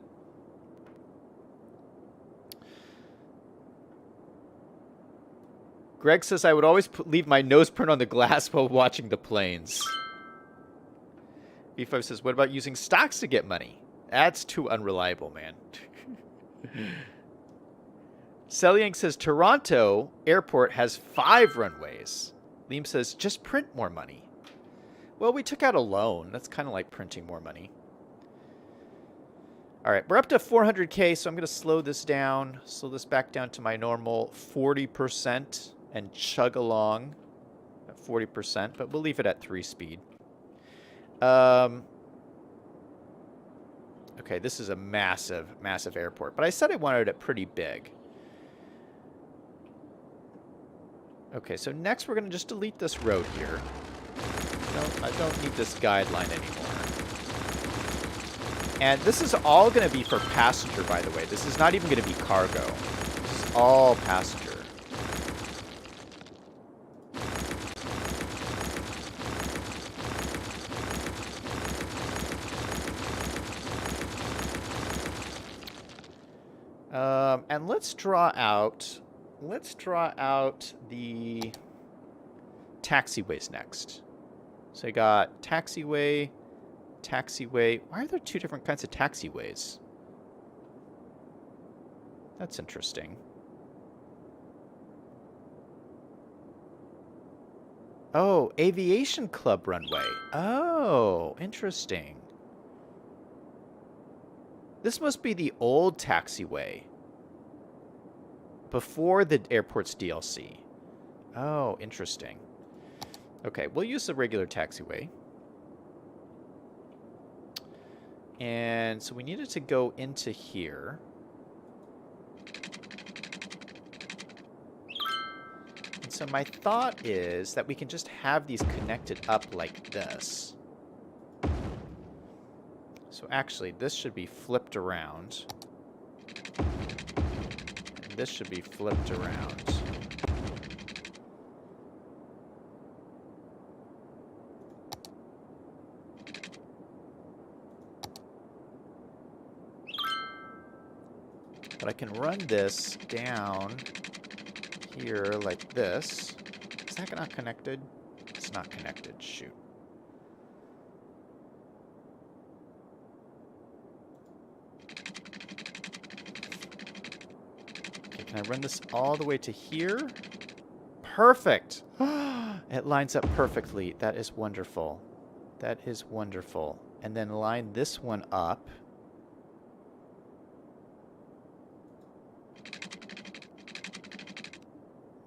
Greg says I would always leave my nose print on the glass while watching the planes. B5 says, what about using stocks to get money? That's too unreliable, man. Selyang says, Toronto Airport has 5 runways. Liam says, just print more money. Well, we took out a loan. That's kind of like printing more money. All right, we're up to 400K, so I'm going to slow this down. Slow this back down to my normal 40% and chug along at 40%, but we'll leave it at 3 speed. Okay, this is a massive, massive airport, but I said I wanted it pretty big. Okay, so next we're going to just delete this road here. I don't need this guideline anymore. And this is all going to be for passenger, by the way. This is not even going to be cargo. This is all passenger. And let's draw out the taxiways next. So I got taxiway. Why are there 2 different kinds of taxiways? That's interesting. Oh, Aviation Club runway. Oh, interesting. This must be the old taxiway before the airport's DLC. Oh, interesting. Okay, we'll use the regular taxiway. And so we needed to go into here. And so my thought is that we can just have these connected up like this. So actually, this should be flipped around. And this should be flipped around. But I can run this down here like this. Is that not connected? It's not connected. Shoot. Okay, can I run this all the way to here? Perfect! It lines up perfectly. That is wonderful. That is wonderful. And then line this one up.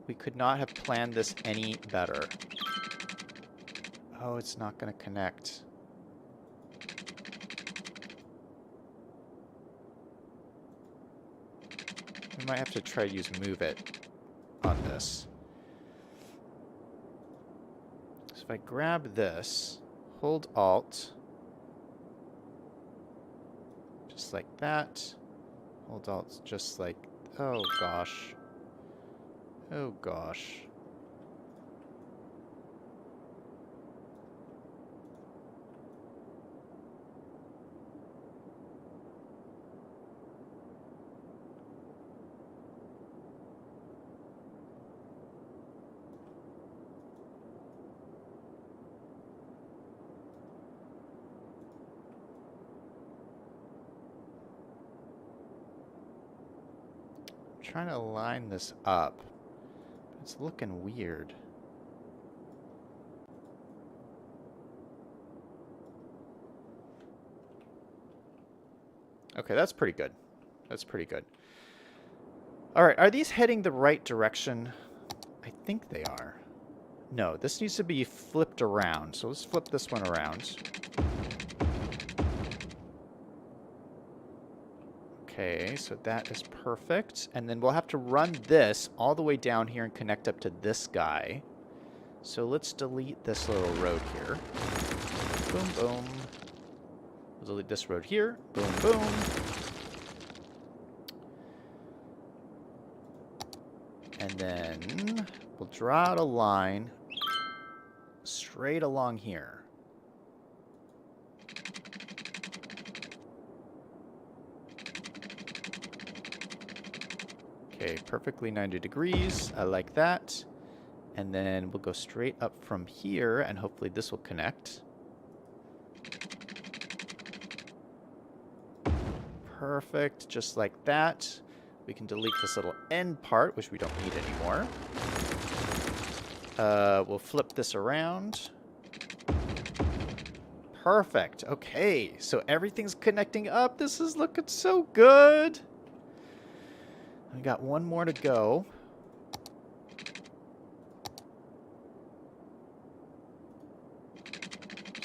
We could not have planned this any better. Oh, it's not going to connect. We might have to try to use Move It on this. So if I grab this, hold Alt, just like that. Hold Alt just like, oh gosh. Oh gosh. I'm trying to line this up. It's looking weird. Okay, that's pretty good. That's pretty good. All right, are these heading the right direction? I think they are. No, this needs to be flipped around. So let's flip this one around. Okay, so that is perfect. And then we'll have to run this all the way down here and connect up to this guy. So let's delete this little road here. Boom, boom. We'll delete this road here. Boom, boom. And then we'll draw out a line straight along here. Okay, perfectly 90 degrees. I like that. And then we'll go straight up from here, and hopefully this will connect. Perfect, just like that. We can delete this little end part, which we don't need anymore. We'll flip this around. Perfect. Okay, so everything's connecting up. This is looking so good. We got one more to go.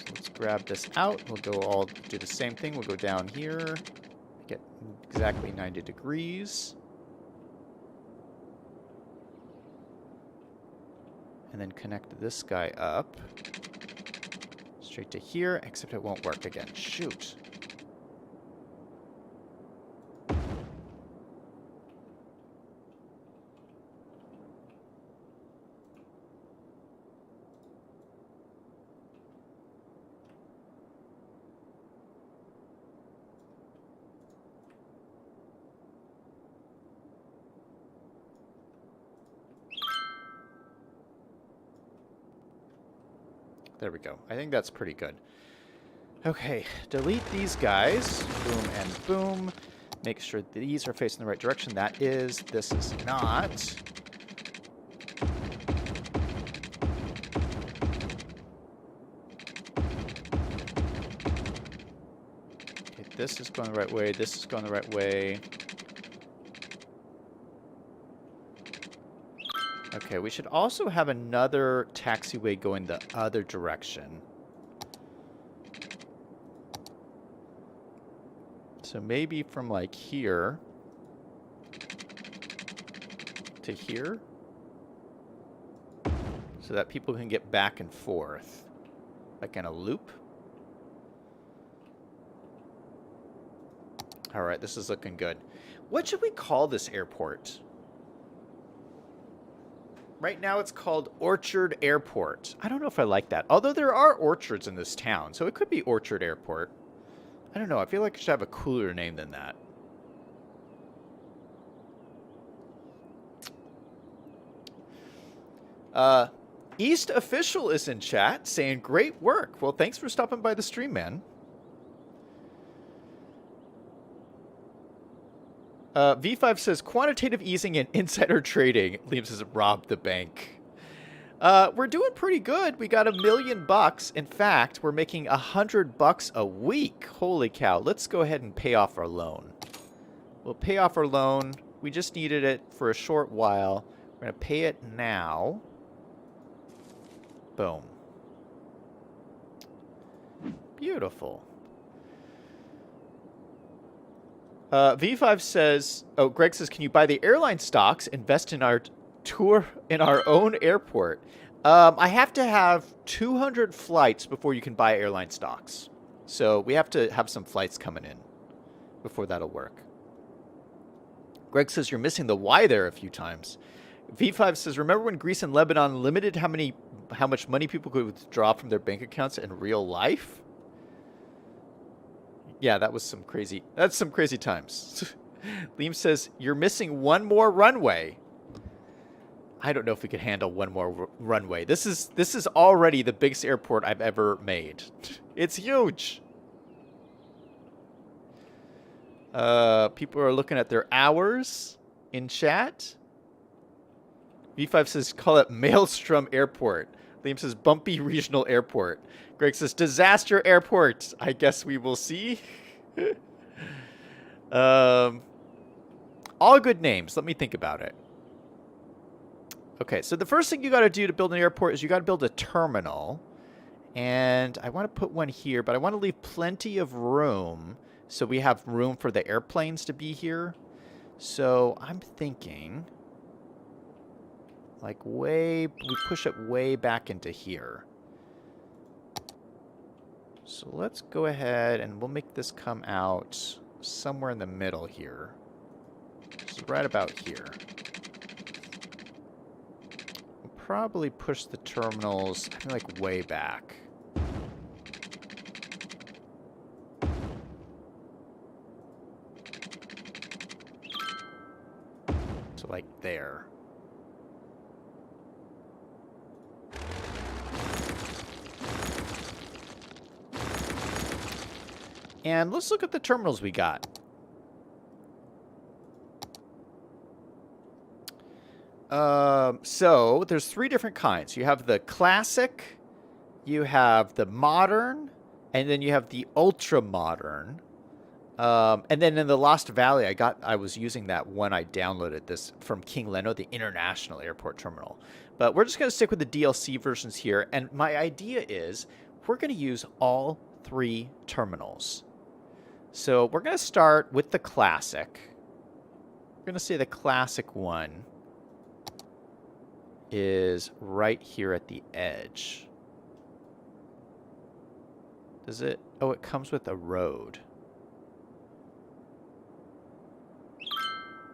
So let's grab this out. We'll go all do the same thing. We'll go down here. Get exactly 90 degrees. And then connect this guy up. Straight to here, except it won't work again. Shoot. There we go. I think that's pretty good. Okay, delete these guys. Boom and boom. Make sure these are facing the right direction. That is. This is not. Okay, this is going the right way. This is going the right way. Okay, we should also have another taxiway going the other direction. So maybe from like here to here, so that people can get back and forth, like in a loop. All right, this is looking good. What should we call this airport? Right now it's called Orchard Airport. I don't know if I like that. Although there are orchards in this town, so it could be Orchard Airport. I don't know. I feel like it should have a cooler name than that. East Official is in chat saying, great work. Well, thanks for stopping by the stream, man. V5 says, quantitative easing and insider trading. Liam says, rob the bank. We're doing pretty good. We got $1 million. In fact, we're making $100 a week. Holy cow. Let's go ahead and pay off our loan. We'll pay off our loan. We just needed it for a short while. We're going to pay it now. Boom. Beautiful. V5 says, oh, Greg says, can you buy the airline stocks, invest in our tour in our own airport? I have to have 200 flights before you can buy airline stocks. So we have to have some flights coming in before that'll work. Greg says, you're missing the Y there a few times. V5 says, remember when Greece and Lebanon limited how much money people could withdraw from their bank accounts in real life? Yeah, that's some crazy times. Liam says, you're missing one more runway. I don't know if we could handle one more runway. This is already the biggest airport I've ever made. It's huge. People are looking at their hours in chat. V5 says, call it Maelstrom Airport. Liam says, bumpy regional airport. Greg says, disaster airport. I guess we will see. All good names. Let me think about it. Okay, so the first thing you got to do to build an airport is you got to build a terminal. And I want to put one here, but I want to leave plenty of room so we have room for the airplanes to be here. So I'm thinking, like we push it way back into here. So let's go ahead and we'll make this come out somewhere in the middle here. So right about here. We'll probably push the terminals like way back. So like there. And let's look at the terminals we got. So there's 3 different kinds. You have the classic, you have the modern, and then you have the ultra modern. And then in the Lost Valley, I was using that when I downloaded this from King Leno, the International Airport Terminal. But we're just going to stick with the DLC versions here. And my idea is we're going to use all 3 terminals. So we're going to start with the classic. We're going to say the classic one is right here at the edge. Does it? Oh, it comes with a road.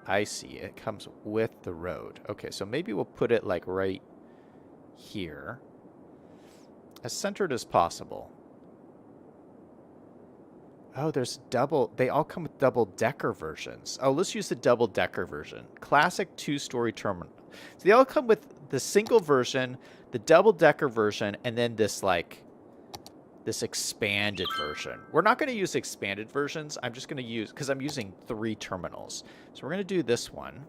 I see. It comes with the road. Okay, so maybe we'll put it like right here. As centered as possible. Oh, there's double. They all come with double-decker versions. Oh, let's use the double-decker version. Classic 2-story terminal. So they all come with the single version, the double-decker version, and then this, like, this expanded version. We're not going to use expanded versions. I'm just going to use, because I'm using 3 terminals. So we're going to do this one.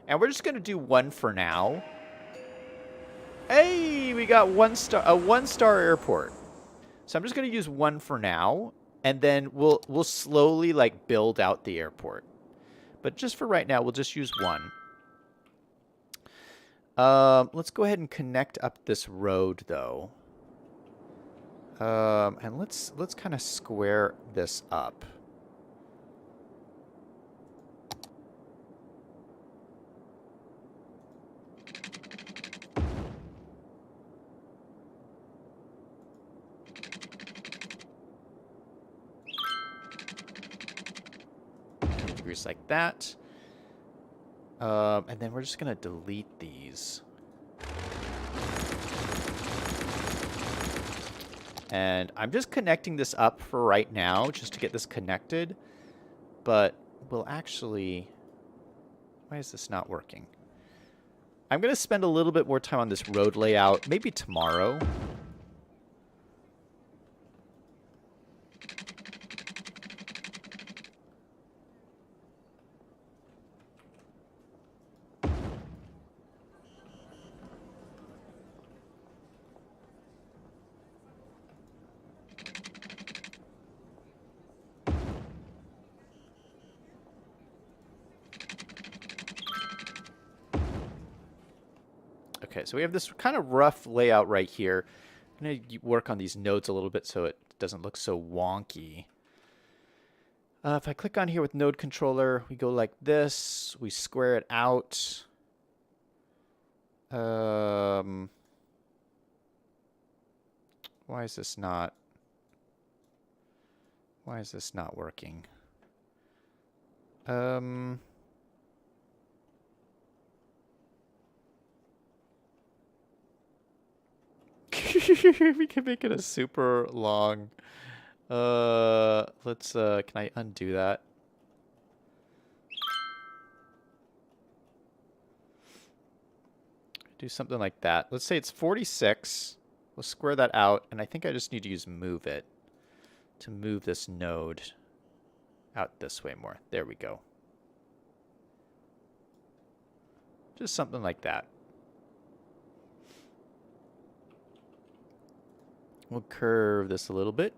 And we're just going to do 1 for now. Hey, we got a 1-star airport. So I'm just going to use 1 for now, and then we'll slowly like build out the airport. But just for right now, we'll just use 1. Let's go ahead and connect up this road though. And let's kind of square this up. Degrees like that. And then we're just going to delete these. And I'm just connecting this up for right now, just to get this connected. But we'll actually... Why is this not working? I'm going to spend a little bit more time on this road layout, maybe tomorrow. Okay, so we have this kind of rough layout right here. I'm going to work on these nodes a little bit so it doesn't look so wonky. If I click on here with node controller, we go like this. We square it out. Why is this not working? We can make it a super long. Let's can I undo that? Do something like that. Let's say it's 46. We'll square that out, and I think I just need to use move it to move this node out this way more. There we go. Just something like that. We'll curve this a little bit,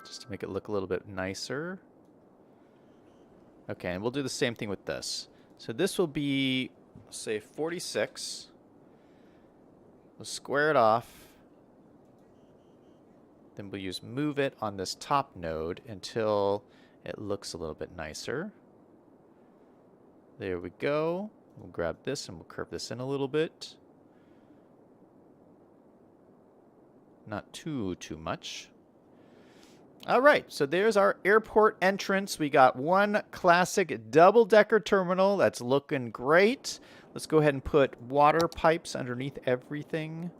just to make it look a little bit nicer. Okay, and we'll do the same thing with this. So this will be, say, 46. We'll square it off. Then we'll use move it on this top node until it looks a little bit nicer. There we go. We'll grab this and we'll curve this in a little bit. Not too much. All right, so there's our airport entrance. We got 1 classic double-decker terminal. That's looking great. Let's go ahead and put water pipes underneath everything.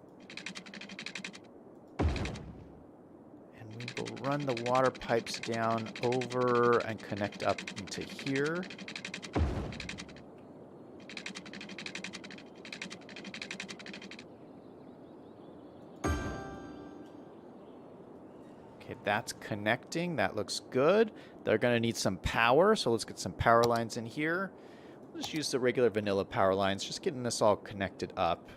And we will run the water pipes down over and connect up into here. Okay, that's connecting. That looks good. They're going to need some power, so let's get some power lines in here. We'll just use the regular vanilla power lines, just getting this all connected up.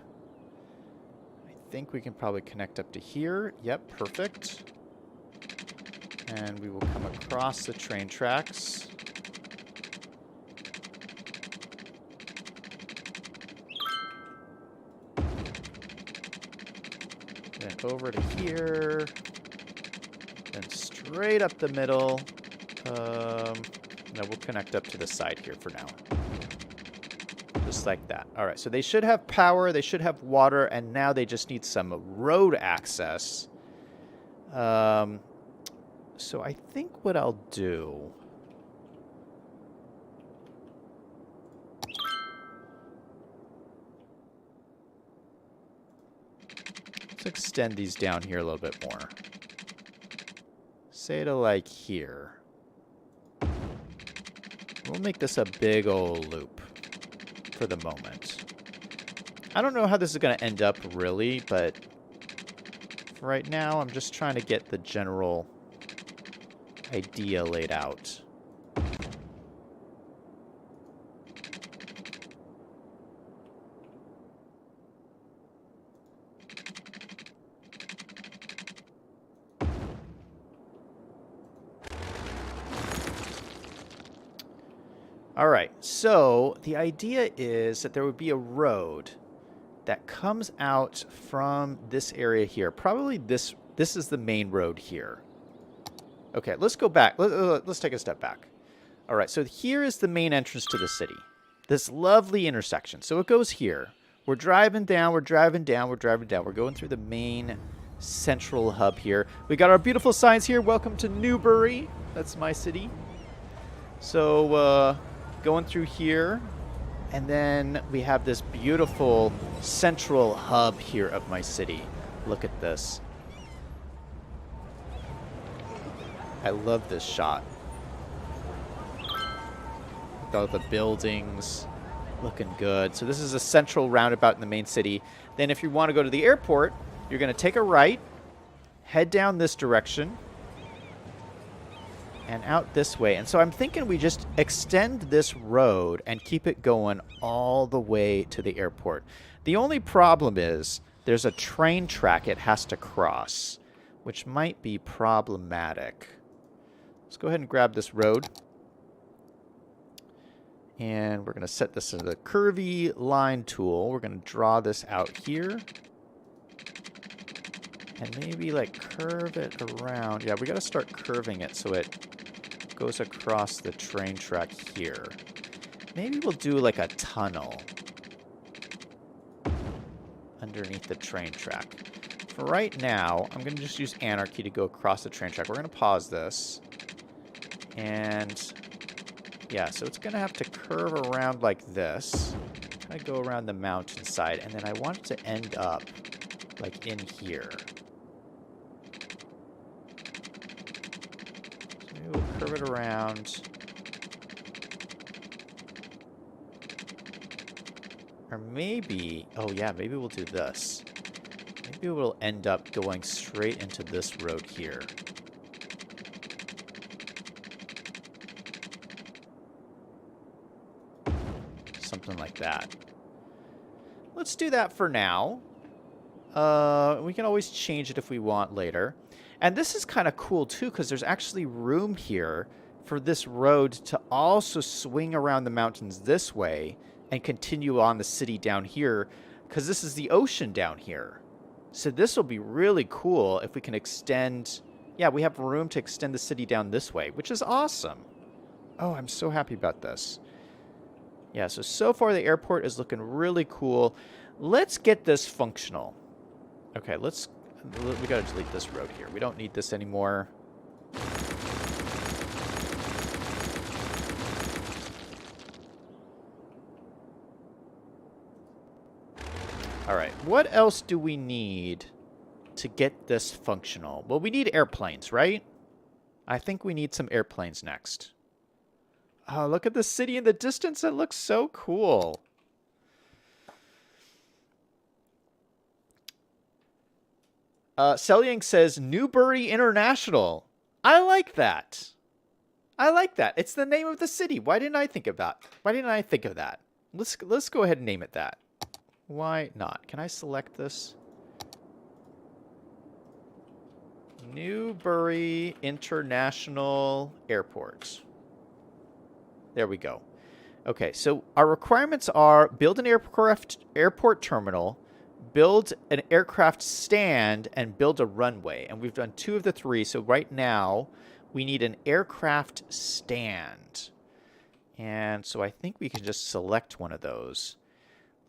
I think we can probably connect up to here. Yep, perfect. And we will come across the train tracks. Then over to here. Then straight up the middle. No, we'll connect up to the side here for now. Just like that. All right, so they should have power, they should have water, and now they just need some road access. So I think what I'll do... Let's extend these down here a little bit more. Say to like here. We'll make this a big old loop for the moment. I don't know how this is going to end up really, but for right now I'm just trying to get the general idea laid out. All right, so the idea is that there would be a road that comes out from this area here. Probably this is the main road here. Okay, let's go back. Let's take a step back. All right, so here is the main entrance to the city. This lovely intersection. So it goes here. We're driving down, we're driving down, we're driving down. We're going through the main central hub here. We got our beautiful signs here. Welcome to Newbury. That's my city. So, going through here, and then we have this beautiful central hub here of my city. Look at this. I love this shot. With all the buildings looking good. So this is a central roundabout in the main city. Then if you want to go to the airport, you're going to take a right, head down this direction, and out this way. And so I'm thinking we just extend this road and keep it going all the way to the airport. The only problem is there's a train track it has to cross, which might be problematic. Let's go ahead and grab this road. And we're going to set this as a curvy line tool. We're going to draw this out here. And maybe like curve it around. Yeah, we got to start curving it so it goes across the train track here. Maybe we'll do like a tunnel underneath the train track. For right now, I'm going to just use Anarchy to go across the train track. We're going to pause this. And yeah, so it's going to have to curve around like this. Kind of go around the mountainside. And then I want it to end up like in here. We'll curve it around. Or maybe, oh yeah, maybe we'll do this. Maybe we'll end up going straight into this road here. Something like that. Let's do that for now. We can always change it if we want later. And this is kind of cool, too, because there's actually room here for this road to also swing around the mountains this way and continue on the city down here, because this is the ocean down here. So this will be really cool if we can extend... Yeah, we have room to extend the city down this way, which is awesome. Oh, I'm so happy about this. Yeah, so far the airport is looking really cool. Let's get this functional. Okay, we gotta delete this road here. We don't need this anymore. Alright, what else do we need to get this functional? Well, we need airplanes, right? I think we need some airplanes next. Oh, look at the city in the distance. It looks so cool. Selyang says Newbury International. I like that. I like that. It's the name of the city. Why didn't I think of that? Why didn't I think of that? Let's go ahead and name it that. Why not? Can I select this? Newbury International Airport. There we go. Okay, so our requirements are build an airport terminal, build an aircraft stand, and build a runway. And we've done 2 of the 3, so right now we need an aircraft stand. And so I think we can just select one of those.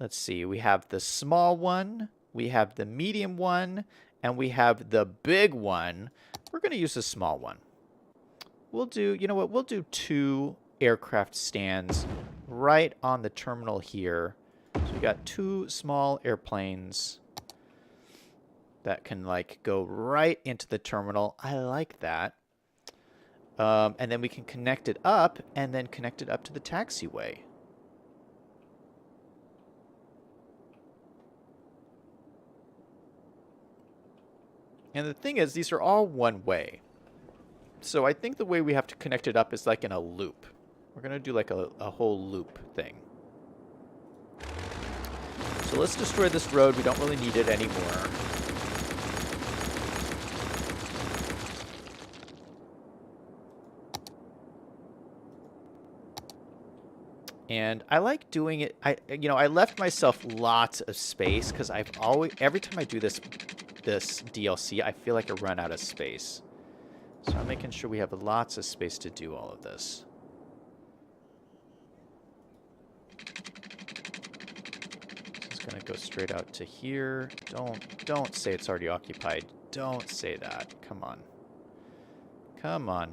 Let's see, we have the small one, we have the medium one, and we have the big one. We're going to use the small one. We'll do, you know what, we'll do 2 aircraft stands right on the terminal here. So we got 2 small airplanes that can like go right into the terminal. I like that. And then we can connect it up and then connect it up to the taxiway. And the thing is, these are all one way. So I think the way we have to connect it up is like in a loop. We're going to do like a whole loop thing. So let's destroy this road. We don't really need it anymore. And I like doing it. I left myself lots of space because every time I do this DLC, I feel like I run out of space. So I'm making sure we have lots of space to do all of this. This is going to go straight out to here. Don't say it's already occupied. Don't say that. Come on. Come on.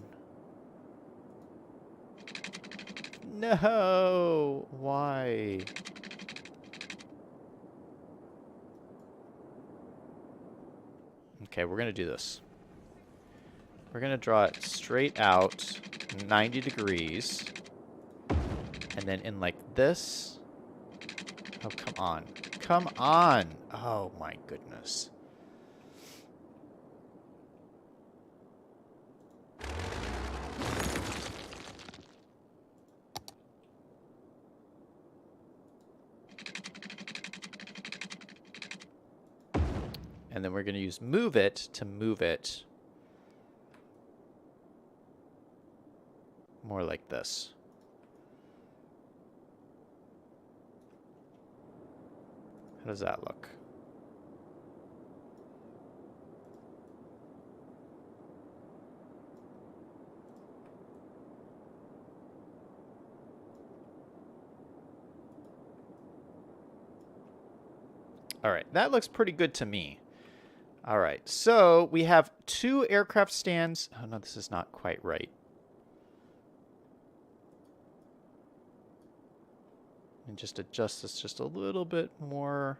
No! Why? Okay, we're going to do this. We're going to draw it straight out 90 degrees. And then in like this. Oh, come on. Come on! Oh, my goodness. And then we're going to use move it to move it more like this. How does that look? All right, that looks pretty good to me. All right, so we have 2 aircraft stands. Oh, no, this is not quite right. And just adjust this just a little bit more.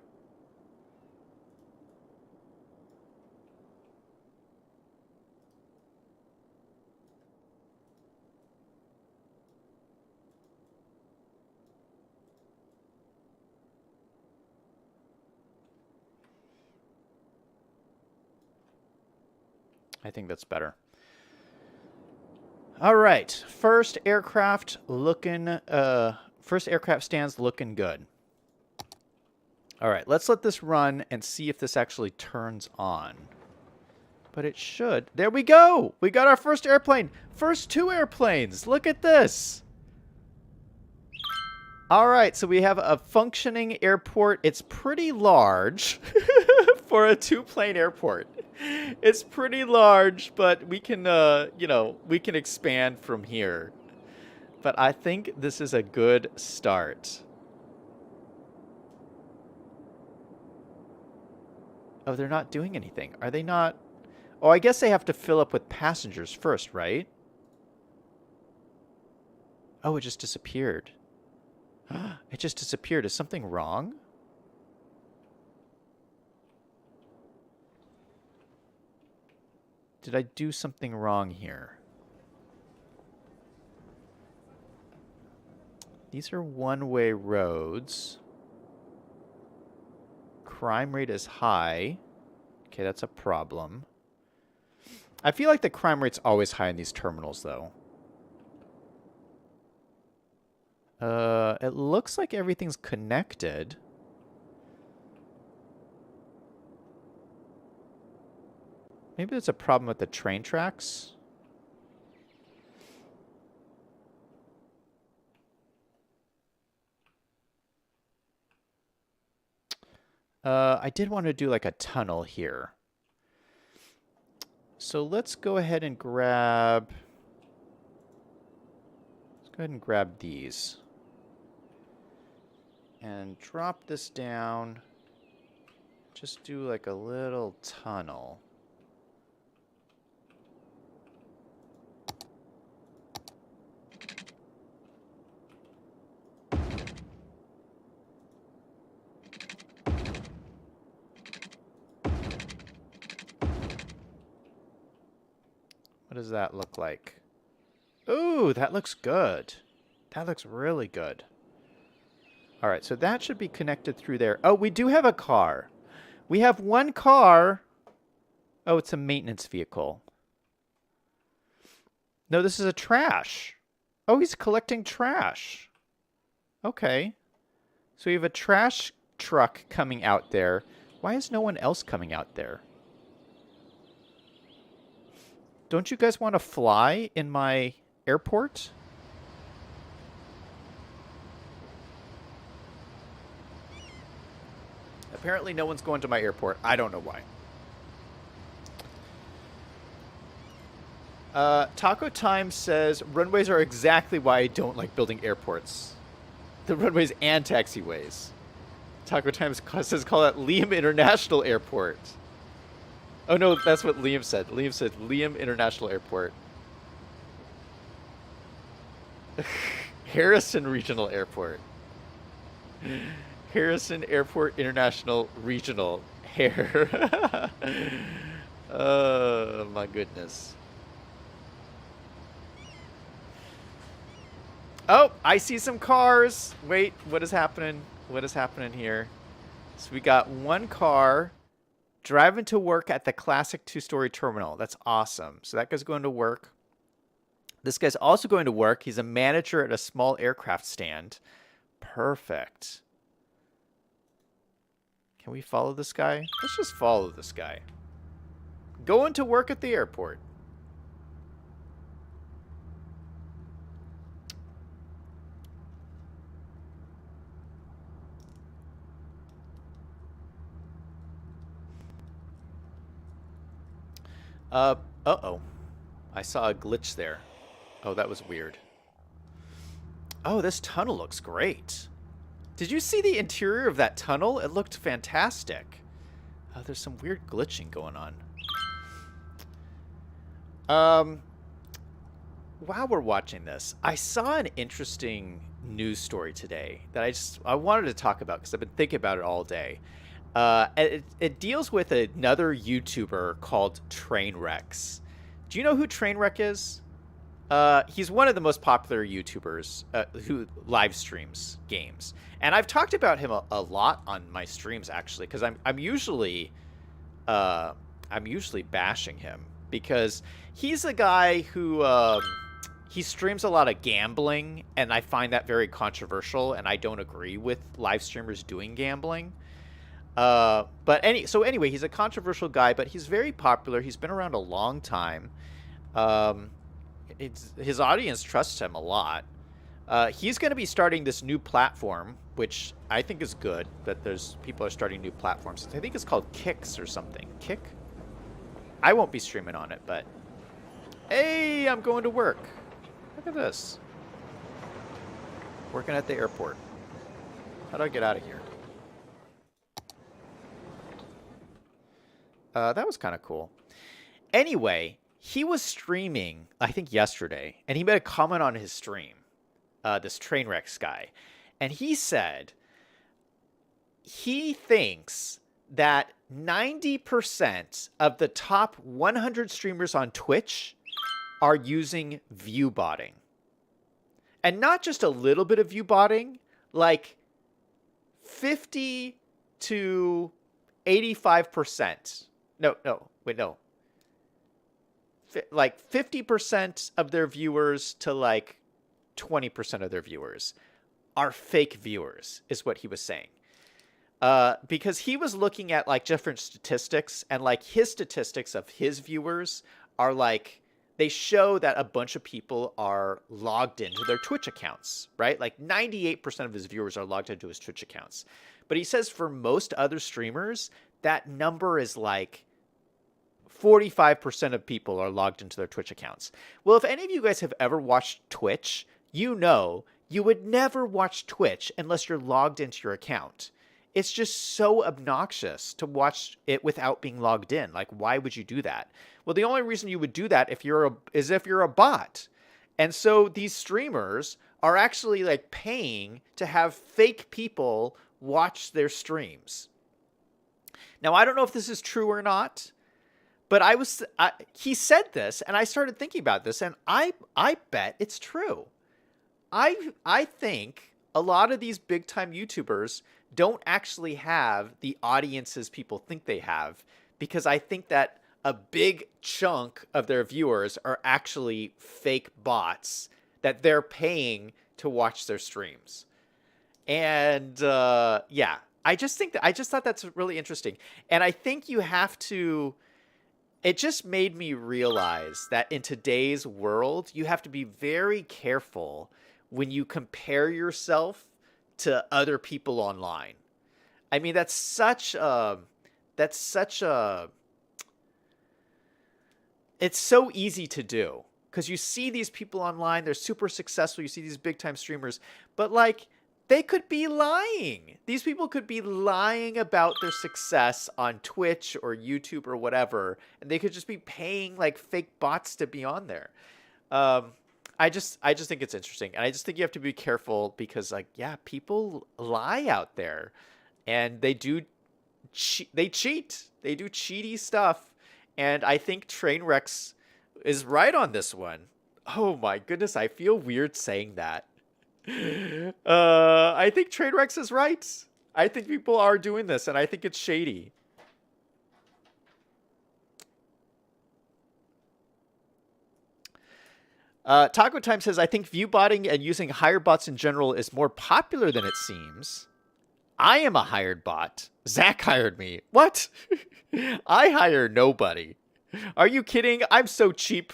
I think that's better. All right, first aircraft stands looking good. All right, let's let this run and see if this actually turns on. But it should. There we go. We got our first airplane. First 2 airplanes. Look at this. All right, so we have a functioning airport. It's pretty large for a 2-plane airport. It's pretty large, but we can, we can expand from here. But I think this is a good start. Oh, they're not doing anything. Are they not? Oh, I guess they have to fill up with passengers first, right? Oh, it just disappeared. It just disappeared. Is something wrong? Did I do something wrong here? These are one-way roads. Crime rate is high. Okay, that's a problem. I feel like the crime rate's always high in these terminals, though. It looks like everything's connected. Maybe there's a problem with the train tracks. I did want to do like a tunnel here. So let's go ahead and grab... Let's go ahead and grab these. And drop this down. Just do like a little tunnel. What does that look like? Ooh, that looks good. That looks really good. All right, so that should be connected through there. Oh, we do have a car. We have one car. Oh, it's a maintenance vehicle. No, this is a trash. Oh, he's collecting trash. Okay. So we have a trash truck coming out there. Why is no one else coming out there? Don't you guys want to fly in my airport? Apparently no one's going to my airport. I don't know why. Taco Time says, runways are exactly why I don't like building airports. The runways and taxiways. Taco Time says, call it Liam International Airport. Oh, no, that's what Liam said. Liam said Liam International Airport. Harrison Regional Airport. Harrison Airport International Regional. Hair. Oh, my goodness. Oh, I see some cars. Wait, what is happening? What is happening here? So we got one car driving to work at the classic two-story terminal. That's awesome. So that guy's going to work. This guy's also going to work. He's a manager at a small aircraft stand. Perfect. Can we follow this guy? Let's just follow this guy. Going to work at the airport. Uh-oh. I saw a glitch there. Oh, that was weird. Oh, this tunnel looks great. Did you see the interior of that tunnel? It looked fantastic. Oh, there's some weird glitching going on. While we're watching this, I saw an interesting news story today that I wanted to talk about because I've been thinking about it all day. It deals with another YouTuber called Trainwrecks. Do you know who Trainwreck is? He's one of the most popular YouTubers who live streams games, and I've talked about him a lot on my streams actually, because I'm usually bashing him because he's a guy who he streams a lot of gambling, and I find that very controversial, and I don't agree with live streamers doing gambling. Anyway, he's a controversial guy, but he's very popular. He's been around a long time. His audience trusts him a lot. He's going to be starting this new platform, which I think is good that there's people are starting new platforms. I think it's called Kicks or something. Kick? I won't be streaming on it, but hey, I'm going to work. Look at this. Working at the airport. How do I get out of here? That was kind of cool. Anyway, he was streaming, I think yesterday, and he made a comment on his stream, this Trainwrecks guy. And he said he thinks that 90% of the top 100 streamers on Twitch are using view botting. And not just a little bit of view botting, like 50 to 85% No, no, wait, no. Like 50% of their viewers to like 20% of their viewers are fake viewers, is what he was saying. Because he was looking at like different statistics, and like his statistics of his viewers are like, they show that a bunch of people are logged into their Twitch accounts, right? Like 98% of his viewers are logged into his Twitch accounts. But he says for most other streamers, that number is like 45% of people are logged into their Twitch accounts. Well, if any of you guys have ever watched Twitch, you know you would never watch Twitch unless you're logged into your account. It's just so obnoxious to watch it without being logged in. Like, why would you do that? Well, the only reason you would do that is if you're a bot. And so these streamers are actually like paying to have fake people watch their streams. Now, I don't know if this is true or not, but he said this, and I started thinking about this, and I bet it's true. I think a lot of these big time YouTubers don't actually have the audiences people think they have, because I think that a big chunk of their viewers are actually fake bots that they're paying to watch their streams. And yeah, I just thought that's really interesting. And I think you have to, it just made me realize that in today's world, you have to be very careful when you compare yourself to other people online. I mean, it's so easy to do, because you see these people online, they're super successful, you see these big time streamers, but like, they could be lying. These people could be lying about their success on Twitch or YouTube or whatever, and they could just be paying like fake bots to be on there. I just think it's interesting, and I just think you have to be careful, because like, yeah, people lie out there, and they cheat. They do cheaty stuff, and I think Trainwrecks is right on this one. Oh my goodness, I feel weird saying that. I think Trainwrecks is right. I think people are doing this, and I think it's shady. Taco Time says, I think viewbotting and using hire bots in general is more popular than it seems. I am a hired bot. Zach hired me. What? I hire nobody. Are you kidding? I'm so cheap.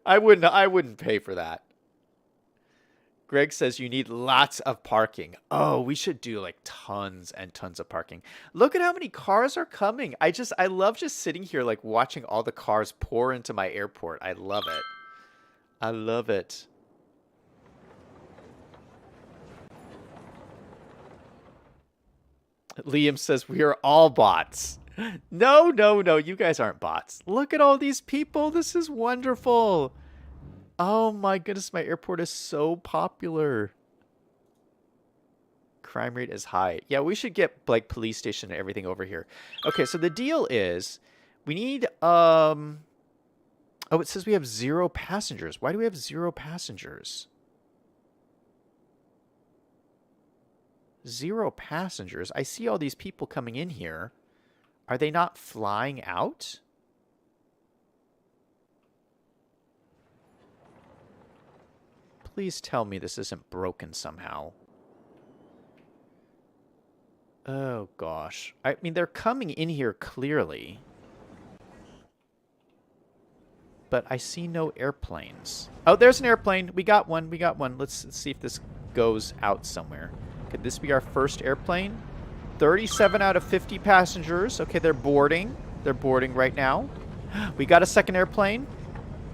I wouldn't pay for that. Greg says you need lots of parking. Oh, we should do like tons and tons of parking. Look at how many cars are coming. I love just sitting here like watching all the cars pour into my airport. I love it. I love it. Liam says we are all bots. No, no, no. You guys aren't bots. Look at all these people. This is wonderful. Oh my goodness, my airport is so popular. Crime rate is high. Yeah, we should get like police station and everything over here. Okay, so the deal is we need oh, it says we have 0 passengers. Why do we have 0 passengers? 0 passengers. I see all these people coming in here. Are they not flying out? Please tell me this isn't broken somehow. Oh, gosh. I mean, they're coming in here clearly. But I see no airplanes. Oh, there's an airplane. We got one. We got one. Let's see if this goes out somewhere. Could this be our first airplane? 37 out of 50 passengers. Okay, they're boarding. They're boarding right now. We got a second airplane.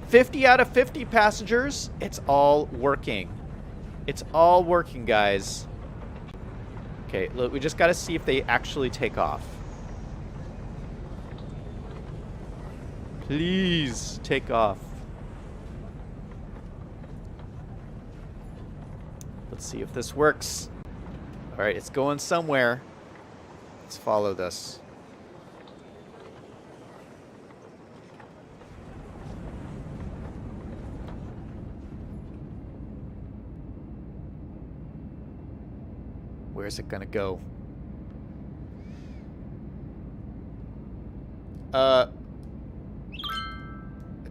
50 out of 50 passengers. It's all working. It's all working, guys. Okay, look, we just got to see if they actually take off. Please take off. Let's see if this works. All right, it's going somewhere. Let's follow this. Where's it gonna go?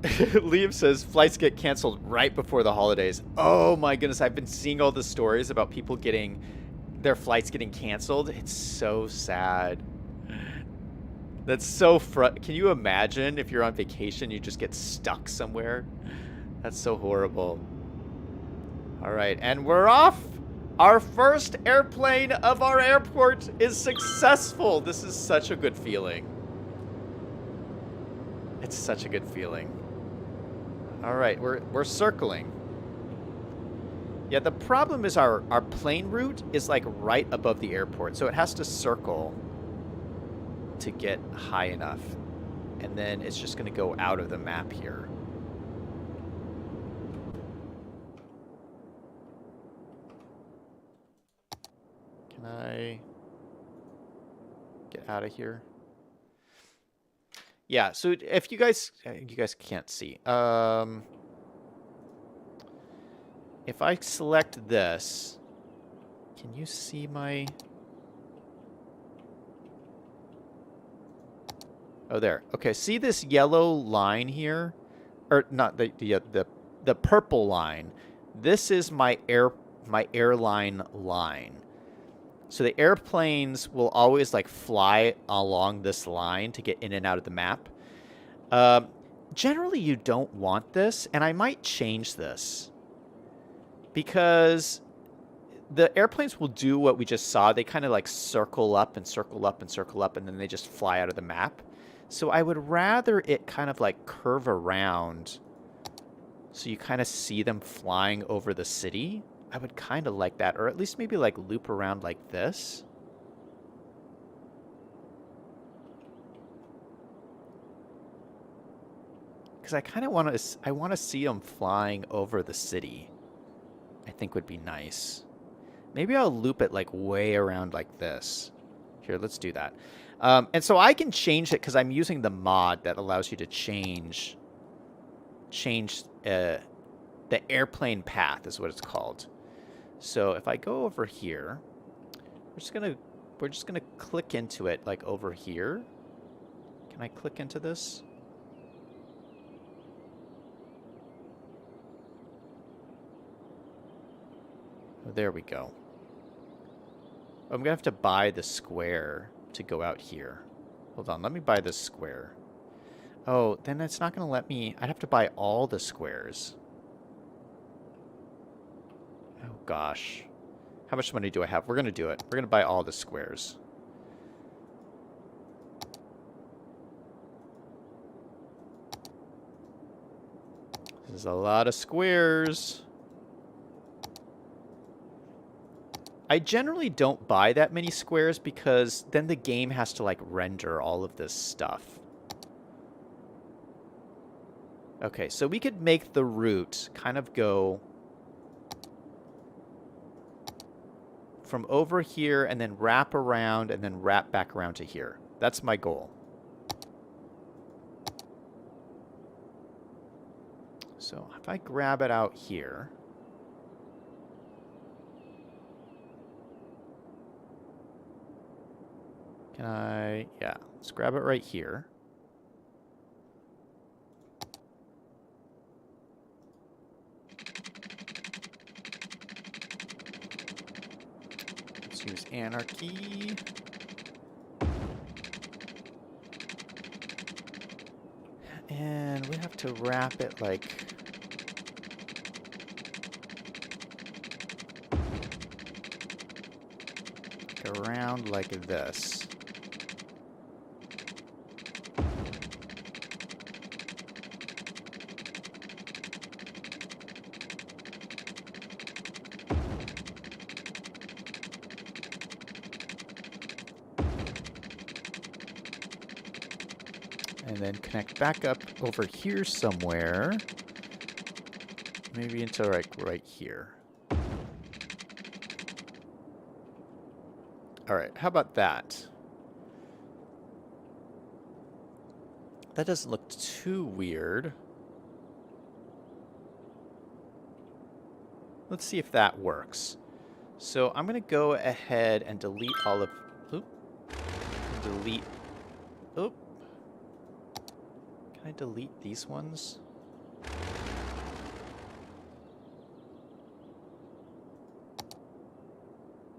Liam says flights get canceled right before the holidays. Oh my goodness, I've been seeing all the stories about people getting their flights getting canceled. It's so sad. That's so can you imagine if you're on vacation, you just get stuck somewhere? That's so horrible. All right, and we're off. Our first airplane of our airport is successful. This is such a good feeling. It's such a good feeling. All right, we're circling. Yeah, the problem is our plane route is like right above the airport, so it has to circle to get high enough. And then it's just going to go out of the map here. Can I get out of here? Yeah, so if you guys can't see. If I select this, can you see my... Oh, there. Okay, see this yellow line here? Or not the purple line. This is my airline line. So the airplanes will always like fly along this line to get in and out of the map. Generally, you don't want this, and I might change this. Because the airplanes will do what we just saw. They kind of like circle up and circle up and circle up, and then they just fly out of the map. So I would rather it kind of like curve around so you kind of see them flying over the city. I would kind of like that, or at least maybe like loop around like this. Because I kind of want to see them flying over the city. I think would be nice. Maybe I'll loop it like way around like this. Here, let's do that. And so I can change it because I'm using the mod that allows you to change the airplane path is what it's called. So if I go over here, we're just gonna click into it like over here. Can I click into this? Oh, there we go. I'm gonna have to buy the square to go out here. Hold on, let me buy this square. Oh, then it's not gonna let me... I'd have to buy all the squares. Oh, gosh. How much money do I have? We're gonna do it. We're gonna buy all the squares. This is a lot of squares. I generally don't buy that many squares because then the game has to like render all of this stuff. Okay, so we could make the route kind of go from over here and then wrap around and then wrap back around to here. That's my goal. So if I grab it out here... Can I... Yeah, let's grab it right here. Let's use anarchy. And we have to wrap it like... around like this. And then connect back up over here somewhere. Maybe into like right here. All right, how about that? That doesn't look too weird. Let's see if that works. So I'm going to go ahead and delete all of... Oop. Delete... Oop. Can I delete these ones?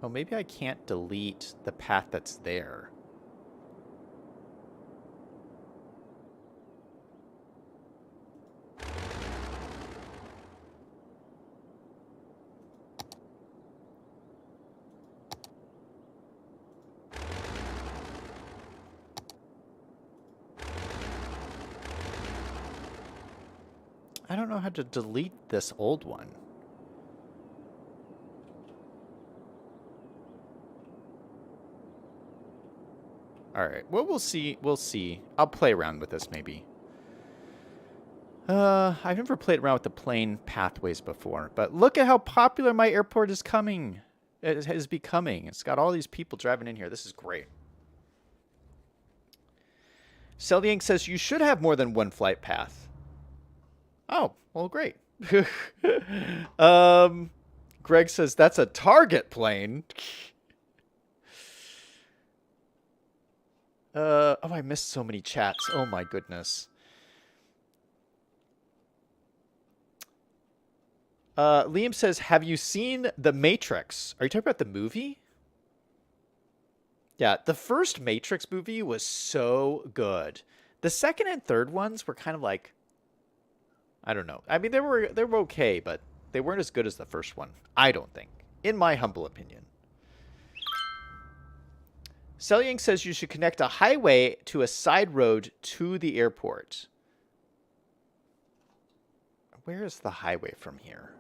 Oh, maybe I can't delete the path that's there. I don't know how to delete this old one. Alright, well, we'll see. We'll see. I'll play around with this, maybe. I've never played around with the plane pathways before, but look at how popular my airport is coming. It is becoming. It's got all these people driving in here. This is great. Selyank says you should have more than one flight path. Oh, well, great. Greg says that's a target plane. Oh, I missed so many chats. Oh my goodness. Liam says, have you seen The Matrix? Are you talking about the movie? Yeah, the first Matrix movie was so good. The second and third ones were kind of like, I don't know. I mean, they were okay, but they weren't as good as the first one. I don't think, in my humble opinion. Selyank says you should connect a highway to a side road to the airport. Where is the highway from here?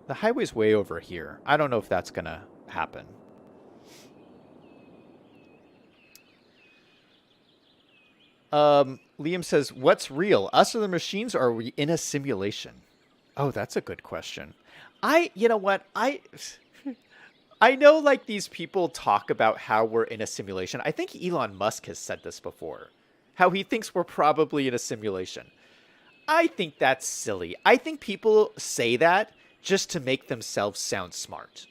The highway's way over here. I don't know if that's going to happen. Liam says, what's real? Us or the machines, or are we in a simulation? Oh, that's a good question. You know what? I know, like, these people talk about how we're in a simulation. I think Elon Musk has said this before. How he thinks we're probably in a simulation. I think that's silly. I think people say that just to make themselves sound smart.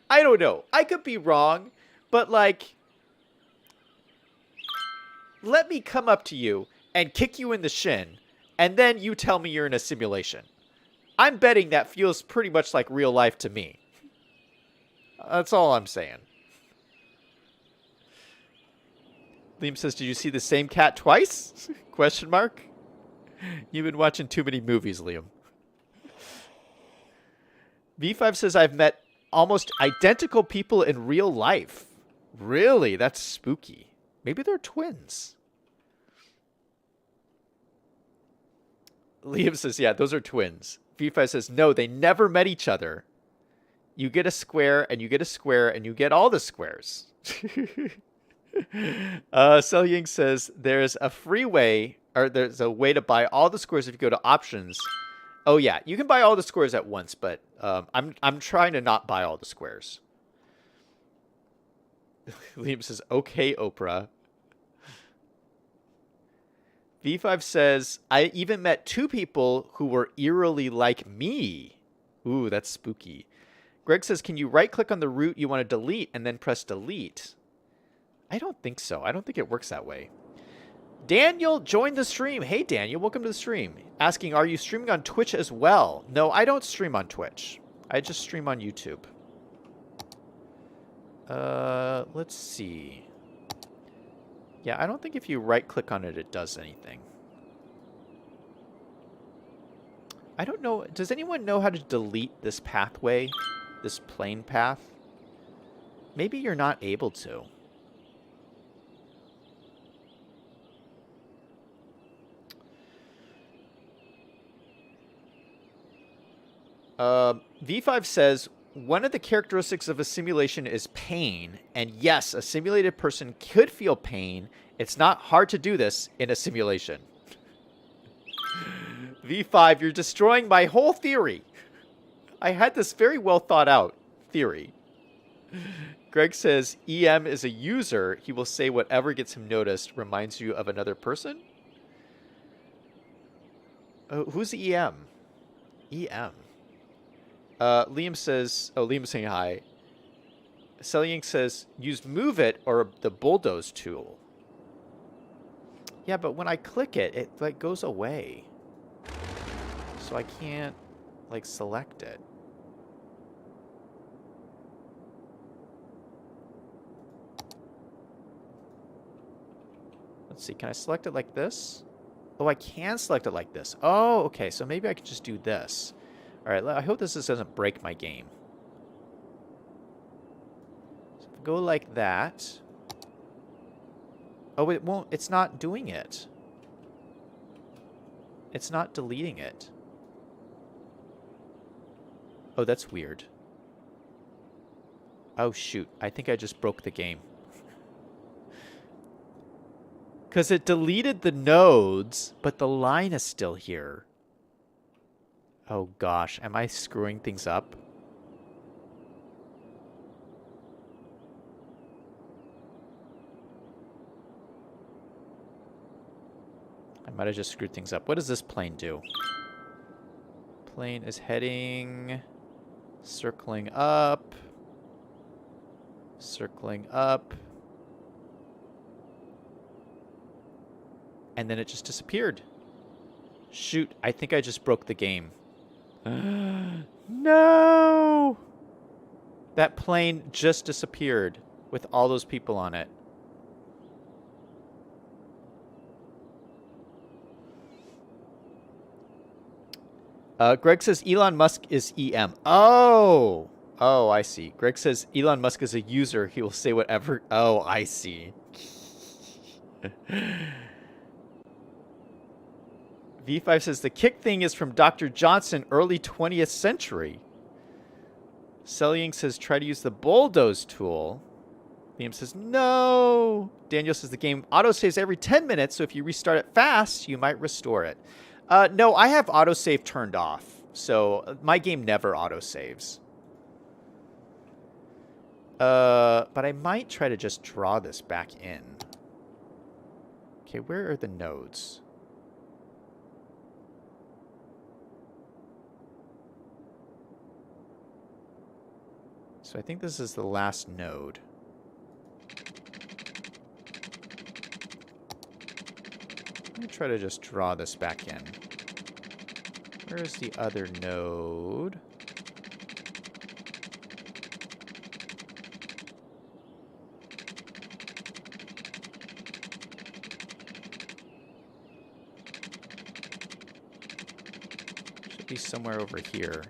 I don't know. I could be wrong, but, like, let me come up to you and kick you in the shin, and then you tell me you're in a simulation. I'm betting that feels pretty much like real life to me. That's all I'm saying. Liam says, did you see the same cat twice? Question mark. You've been watching too many movies, Liam. V5 says, I've met almost identical people in real life. Really? That's spooky. Maybe they're twins. Liam says, yeah, those are twins. V5 says, no, they never met each other. You get a square, and you get a square, and you get all the squares. Selying says, there's a free way, or there's a way to buy all the squares if you go to options. Oh, yeah, you can buy all the squares at once, but I'm trying to not buy all the squares. Liam says, okay, Oprah. V5 says, I even met two people who were eerily like me. Ooh, that's spooky. Greg says, can you right-click on the route you want to delete and then press delete? I don't think so. I don't think it works that way. Daniel joined the stream. Hey, Daniel, welcome to the stream. Asking, are you streaming on Twitch as well? No, I don't stream on Twitch. I just stream on YouTube. Let's see. Yeah, I don't think if you right-click on it, it does anything. I don't know. Does anyone know how to delete this pathway? This plane path? Maybe you're not able to. V5 says, one of the characteristics of a simulation is pain. And yes, a simulated person could feel pain. It's not hard to do this in a simulation. V5, you're destroying my whole theory. I had this very well thought out theory. Greg says, EM is a user. He will say whatever gets him noticed reminds you of another person. Who's EM? EM. Liam says, oh, Liam's saying hi. Selying says, use Move It or the bulldoze tool. Yeah, but when I click it, it like goes away. So I can't like select it. Let's see, can I select it like this? Oh, I can select it like this. Oh, okay, so maybe I can just do this. All right, I hope this doesn't break my game. So if I go like that. Oh, it won't, it's not doing it. It's not deleting it. Oh, that's weird. Oh, shoot. I think I just broke the game. Because it deleted the nodes, but the line is still here. Oh, gosh. Am I screwing things up? I might have just screwed things up. What does this plane do? Plane is heading... Circling up. Circling up. And then it just disappeared. Shoot, I think I just broke the game. No! That plane just disappeared with all those people on it. Greg says Elon Musk is EM. Oh! Oh, I see. Greg says Elon Musk is a user. He will say whatever. Oh, I see. V5 says the kick thing is from Dr. Johnson, early 20th century. Sellying says try to use the bulldoze tool. Liam says no. Daniel says the game autosaves every 10 minutes, so if you restart it fast, you might restore it. No, I have autosave turned off, so my game never autosaves. But I might try to just draw this back in. Okay, where are the nodes? So I think this is the last node. Let me try to just draw this back in. Where is the other node? Should be somewhere over here.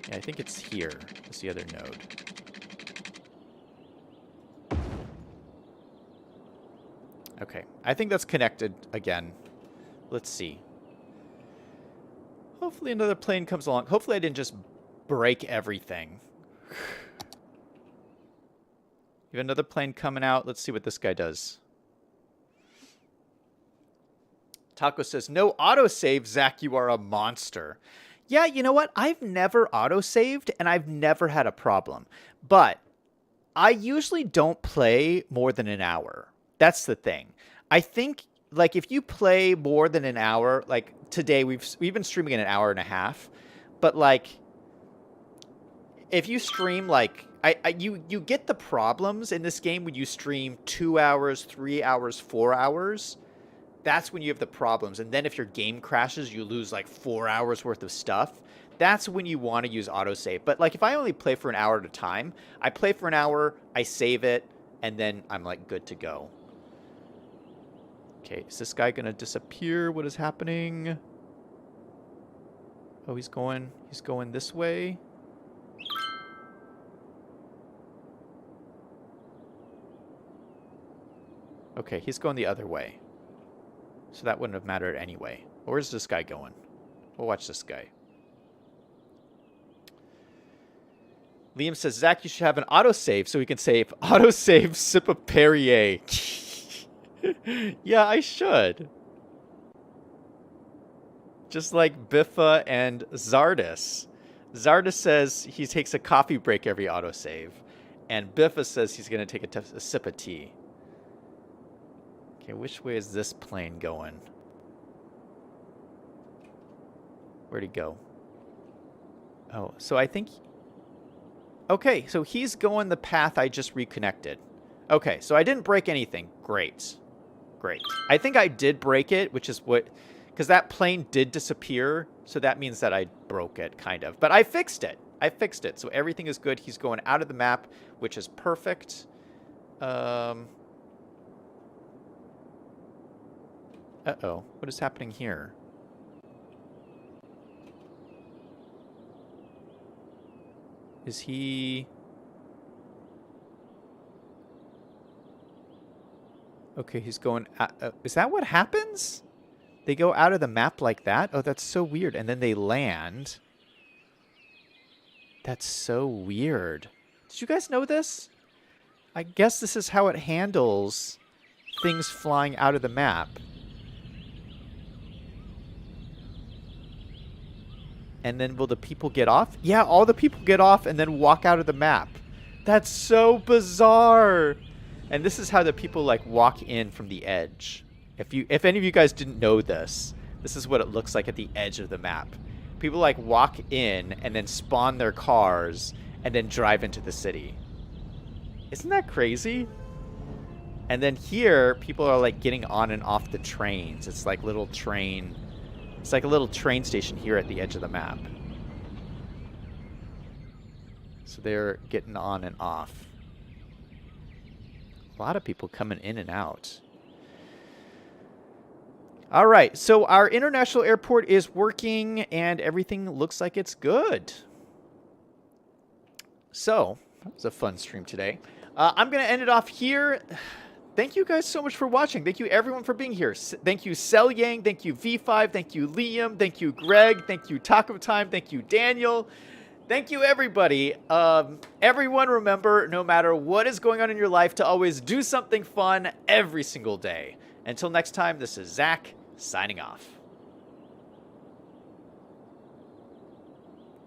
Yeah, I think it's here. It's the other node. Okay, I think that's connected again. Let's see. Hopefully another plane comes along. Hopefully I didn't just break everything. You have another plane coming out. Let's see what this guy does. Taco says, no autosave, Zach, you are a monster. Yeah, you know what? I've never autosaved, and I've never had a problem. But I usually don't play more than an hour. That's the thing. I think, like, if you play more than an hour, like today we've been streaming an hour and a half, but like, if you stream like, you get the problems in this game when you stream 2 hours, 3 hours, 4 hours. That's when you have the problems. And then if your game crashes, you lose like 4 hours worth of stuff. That's when you want to use autosave. But like, if I only play for an hour at a time, I play for an hour, I save it, and then I'm like good to go. Okay, is this guy going to disappear? What is happening? Oh, he's going this way. Okay, he's going the other way. So that wouldn't have mattered anyway. Where's this guy going? We'll watch this guy. Liam says, Zach, you should have an autosave so we can save autosave sip of Perrier. Yeah, I should. Just like Biffa and Zardis. Zardis says he takes a coffee break every autosave. And Biffa says he's going to take a sip of tea. Okay, which way is this plane going? Where'd he go? Oh, so I think... Okay, so he's going the path I just reconnected. Okay, so I didn't break anything. Great. Great. I think I did break it, which is what... Because that plane did disappear, so that means that I broke it, kind of. But I fixed it. I fixed it, so everything is good. He's going out of the map, which is perfect. Uh-oh. What is happening here? Is he... Okay, he's going... is that what happens? They go out of the map like that? Oh, that's so weird. And then they land. That's so weird. Did you guys know this? I guess this is how it handles things flying out of the map. And then will the people get off? Yeah, all the people get off and then walk out of the map. That's so bizarre. And this is how the people like walk in from the edge. If any of you guys didn't know this, this is what it looks like at the edge of the map. People like walk in and then spawn their cars and then drive into the city. Isn't that crazy? And then here, people are like getting on and off the trains. It's like little train. It's like a little train station here at the edge of the map. So they're getting on and off. A lot of people coming in and out. All right, so our international airport is working and everything looks like it's good. So, that was a fun stream today. I'm going to end it off here. Thank you guys so much for watching. Thank you everyone for being here. Thank you Cell Yang, thank you V5, thank you Liam, thank you Greg, thank you Taco Time, thank you Daniel. Thank you, everybody. Everyone remember, no matter what is going on in your life, to always do something fun every single day. Until next time, this is Zach, signing off.